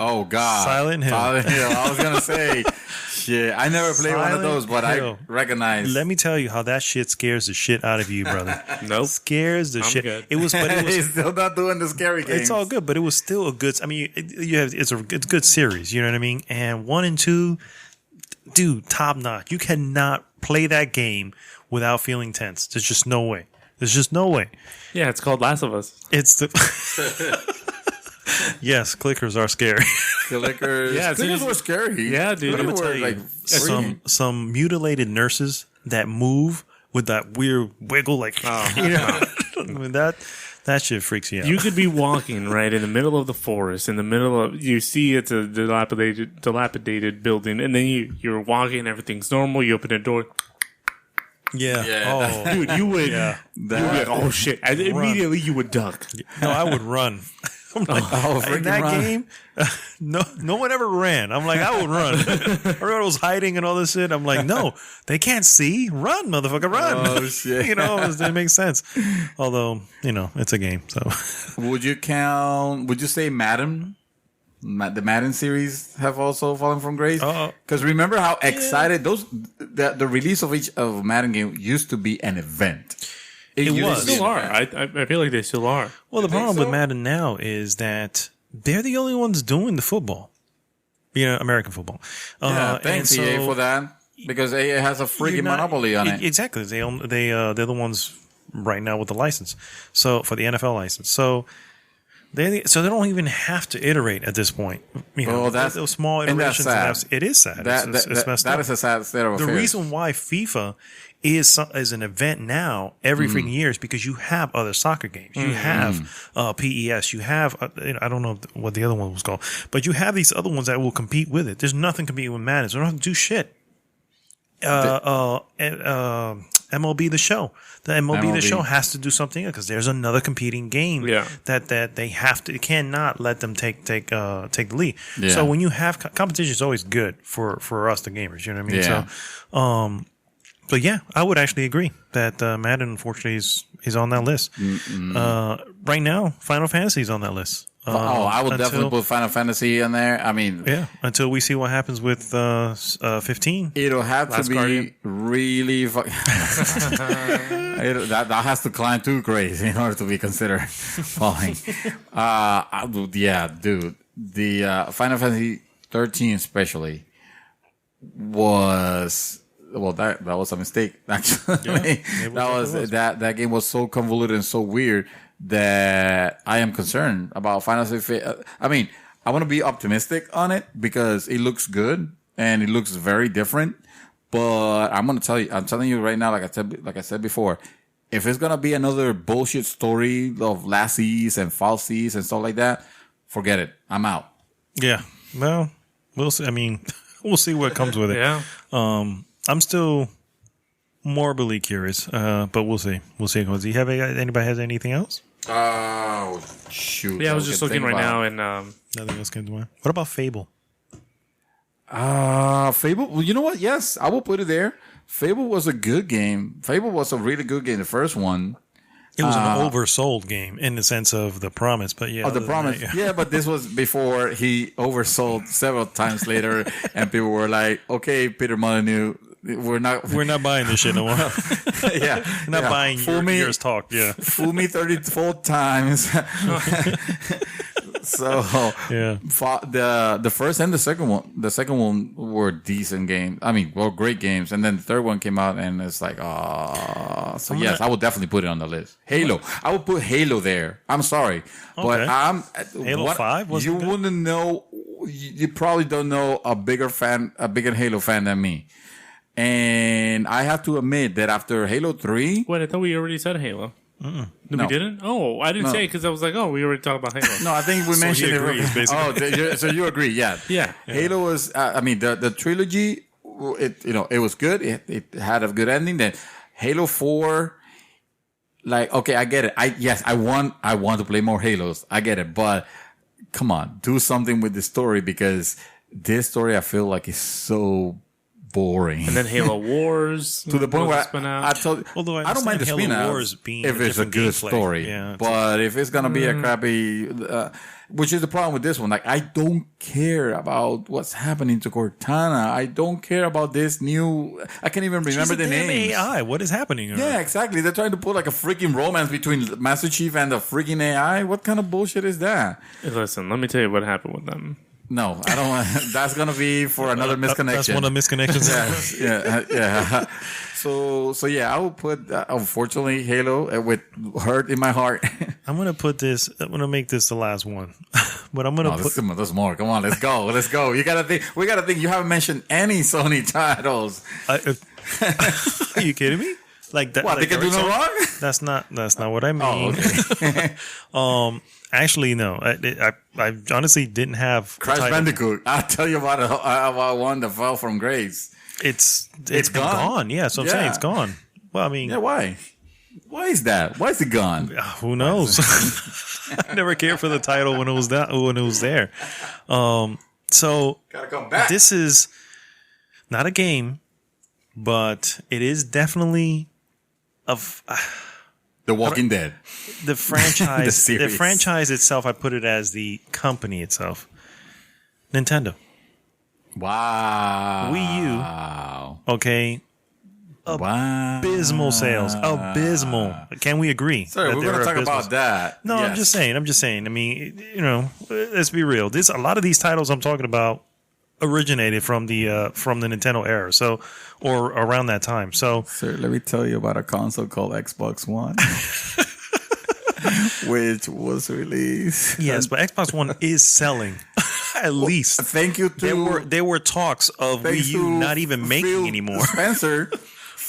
Oh God, Silent Hill. I was gonna say, shit. I never played one of those, but I recognize. Let me tell you how that shit scares the shit out of you, brother. Nope. Scares the shit. Good. It was. He's still not doing the scary games. It's all good, but it was still a good. I mean, it's a good series. You know what I mean? And 1 and 2, dude, top notch. You cannot play that game without feeling tense. There's just no way. Yeah, it's called Last of Us. It's the. Yes, clickers are scary. Clickers were scary. Yeah, dude. I'm gonna tell you, some mutilated nurses that move with that weird wiggle, like I mean, that shit freaks you out. You could be walking right in the middle of the forest, in the middle of you see it's a dilapidated building, and then you're walking, everything's normal. You open the door. Yeah. Oh, dude, you would. Yeah. You would be like, oh shit! And immediately you would duck. No, I would run. I'm like, in that game, no one ever ran. I'm like, I would run. Everyone was hiding and all this shit. I'm like, no, they can't see. Run, motherfucker, run. Oh shit! It makes sense. Although, it's a game. So, would you say Madden? The Madden series have also fallen from grace because remember how excited the release of each of Madden game used to be an event. It was. They still are. I feel like they still are. Well, the problem with Madden now is that they're the only ones doing the football. American football. Thanks EA for that because EA has a freaking monopoly on it. Exactly. They're the ones right now with the license. So for the NFL license. So So they don't even have to iterate at this point. You know, that's those small iterations. It is sad. It's messed up. That is a sad state of affairs. The reason why FIFA is an event now every freaking year is because you have other soccer games. You have PES. You have I don't know what the other one was called, but you have these other ones that will compete with it. There's nothing competing with Madden. So they don't have to do shit. MLB The Show. The MLB The Show has to do something because there's another competing game that they have to. Cannot let them take the lead. Yeah. So when you have competition, is always good for us, the gamers. You know what I mean? Yeah. So yeah, I would actually agree that Madden, unfortunately, is on that list. Right now, Final Fantasy is on that list. I would definitely put Final Fantasy in there. I mean, until we see what happens with 15. It'll have Last to be really. That has to climb too crazy in order to be considered falling. Yeah, dude. The Final Fantasy 13 especially was. Well, that was a mistake. Actually, that game was so convoluted and so weird that I am concerned about Final Fantasy. I mean, I want to be optimistic on it because it looks good and it looks very different. But I'm telling you right now, like I said before, if it's gonna be another bullshit story of lassies and falsies and stuff like that, forget it. I'm out. Yeah. Well, we'll see. I mean, we'll see what comes with it. Yeah. I'm still morbidly curious, but we'll see. We'll see. Do you have anybody has anything else? Oh shoot! Yeah, I was just looking right now, and nothing else came to mind. What about Fable? Fable. Well, you know what? Yes, I will put it there. Fable was a good game. Fable was a really good game. The first one. It was an oversold game in the sense of the promise, but yeah. Oh, the promise. Yeah, but this was before he oversold several times later, and people were like, "Okay, Peter Molyneux, we're not buying this shit no more." Yeah, we're not buying yours talk. Yeah, fool me 34 times. So the first and the second one were decent games. I mean, well, great games. And then the third one came out, and it's like, so yes, I would definitely put it on the list. Halo, I would put Halo there. I'm sorry, but Halo 5. You wouldn't know. You probably don't know a bigger Halo fan than me. And I have to admit that after Halo 3, wait, I thought we already said Halo. No, we didn't? Oh, I didn't say it because I was like, we already talked about Halo. No, I think we mentioned it. Basically. So you agree, yeah. Yeah. Halo was, I mean, the trilogy, it was good. It had a good ending. Then Halo 4, like, okay, I get it. I want to play more Halos. I get it. But come on, do something with the story because this story I feel like is so boring. And then Halo Wars to the point where I told. Although I don't mind the spin-off if it's a good story, but if it's gonna be a crappy, which is the problem with this one. Like I don't care about what's happening to Cortana. I don't care about this new. I can't even remember the name. AI. What is happening? Yeah, exactly. They're trying to put like a freaking romance between Master Chief and the freaking AI. What kind of bullshit is that? Hey, listen, let me tell you what happened with them. No, I don't want. That's gonna be for another misconnection. That's one of the misconnections. yeah. So yeah, I will put unfortunately Halo with hurt in my heart. I'm gonna put this. I'm gonna make this the last one, but I'm gonna put. There's more. Come on, let's go. You gotta think. We gotta think. You haven't mentioned any Sony titles. Are you kidding me? Like that? What? They can do no wrong? That's not what I mean. Oh, okay. Actually, no. I honestly didn't have Crash Bandicoot. I'll tell you about one that fell from grace. It's gone. Yeah, so I'm saying it's gone. Well, I mean, yeah. Why? Why is that? Why is it gone? Who knows? I never cared for the title when it was there. So gotta come back. This is not a game, but it is definitely The Walking Dead. The franchise. The franchise itself, I put it as the company itself. Nintendo. Wow. Wii U. Okay. Abysmal sales. Abysmal. Can we agree? Sorry, we're going to talk about that. No, yes. I'm just saying. I mean, let's be real. A lot of these titles I'm talking about originated from the Nintendo era, or around that time. So, sir, let me tell you about a console called Xbox One. which was released. Yes, but Xbox One is selling. At least. Thank you to... There were talks of Wii U not even making Phil anymore. Spencer.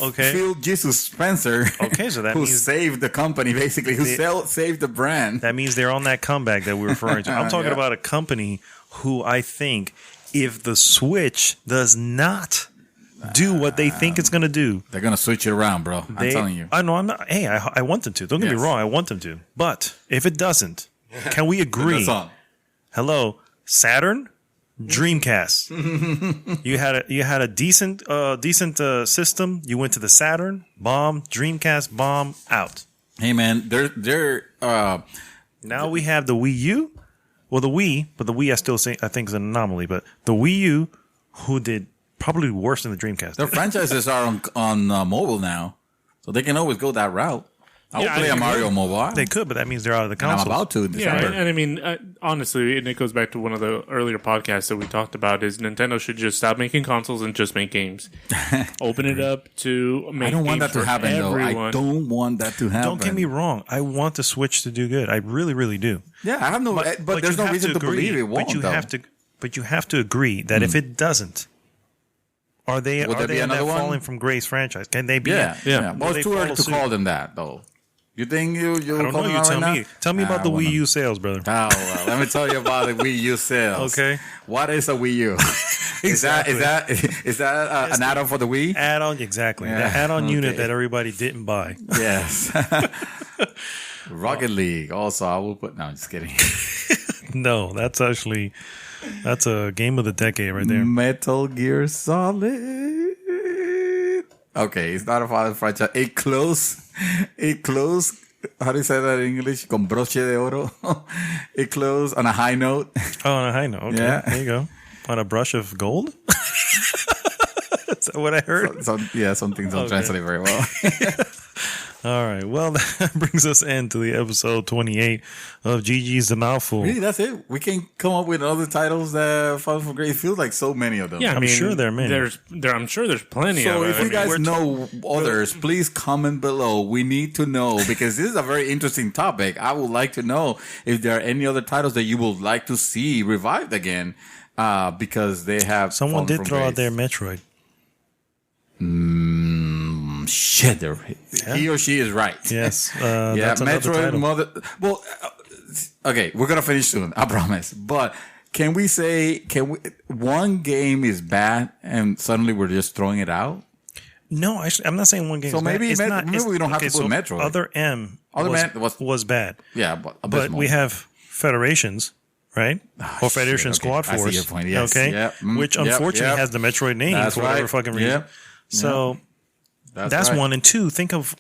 Okay. Phil Jesus Spencer. Okay, so that who means... saved the company, basically. Saved the brand. That means they're on that comeback that we're referring to. I'm talking about a company who I think, if the Switch does not do what they think it's going to do... They're going to switch it around, bro. I'm telling you. I know, I'm not... Hey, I want them to. Don't get me wrong. I want them to. But if it doesn't, can we agree... Hello, Saturn, Dreamcast. You had a decent system. You went to the Saturn, bomb, Dreamcast, bomb, out. Hey man, they're now we have the Wii U. Well, the Wii, but the Wii I think is an anomaly. But the Wii U, who did probably worse than the Dreamcast. Their franchises are on mobile now, so they can always go that route. I would play a Mario mobile. They could, but that means they're out of the console. I'm about to. And I mean, honestly, and it goes back to one of the earlier podcasts that we talked about, is Nintendo should just stop making consoles and just make games. Open it up to make games. I don't want that to happen, everyone. though. I don't want that to happen. Don't get me wrong. I want the Switch to do good. I really, really do. Yeah, I have no, but there's no reason to believe it won't. But you have to agree that if it doesn't, are they in that falling from grace franchise? Can they be? Yeah. Well, it's too early to call them that, though. You think you I don't know. You tell me. Tell me about the Wii U sales, brother. Oh, well, let me tell you about the Wii U sales. Okay. What is a Wii U? Is that an add-on for the Wii? Add-on, exactly. Yeah. The add-on unit that everybody didn't buy. Yes. Rocket League. Also, I will put. No, I'm just kidding. No, that's a game of the decade right there. Metal Gear Solid. Okay, it's not a father franchise. It closed. How do you say that in English? Con broche de oro. It closed on a high note. Oh, on a high note. Okay, yeah. There you go. On a brush of gold. Is that what I heard? Some things don't translate very well. All right. Well, that brings us into the episode 28 of GG's The Mouthful. Really, that's it? We can come up with other titles that fall for great. It feels like so many of them. Yeah, I'm sure there are many. I'm sure there's plenty of them. So if you guys know others, please comment below. We need to know, because this is a very interesting topic. I would like to know if there are any other titles that you would like to see revived again, because they have... Someone did throw out their Metroid. Shit, he or she is right. Yes. Metroid Mother. Well, okay, we're gonna finish soon. I promise. But can we one game is bad and suddenly we're just throwing it out? No, actually, I'm not saying one game. So maybe we don't have to put Metroid. Other M was bad. Yeah, but we have Federations. Right? Or Federation Squad Force. I see your point, yes. Okay. Which unfortunately has the Metroid name for whatever fucking reason. So that's right. 1 and 2. Think of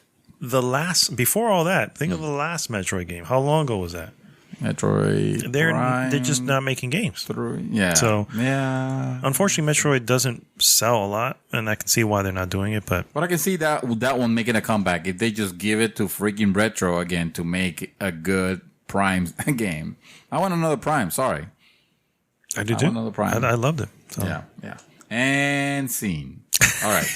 before all that, think of the last Metroid game. How long ago was that? Metroid. They're just not making games. Yeah. So unfortunately, Metroid doesn't sell a lot, and I can see why they're not doing it. But I can see that one making a comeback if they just give it to freaking Retro again to make a good Prime game. I want another Prime. Sorry, I do too. Want another Prime. I loved it. So. Yeah. And scene. All right.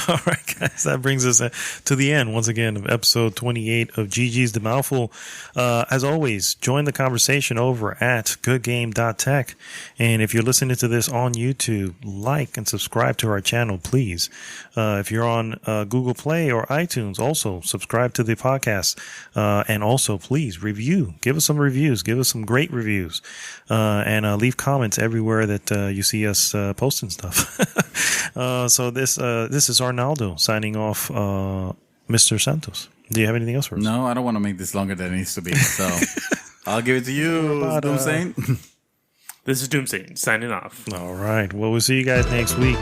All right, guys, that brings us to the end, once again, of episode 28 of GG's The Mouthful. As always, join the conversation over at goodgame.tech. And if you're listening to this on YouTube, like and subscribe to our channel, please. If you're on Google Play or iTunes, also subscribe to the podcast. And also, please, review. Give us some reviews. Give us some great reviews. And leave comments everywhere that you see us posting stuff. So this is Arnaldo signing off, Mr. Santos. Do you have anything else for us? No, I don't want to make this longer than it needs to be. So I'll give it to you, Doomsaint. This is Doomsaint signing off. All right. Well, we'll see you guys next week.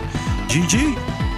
GG.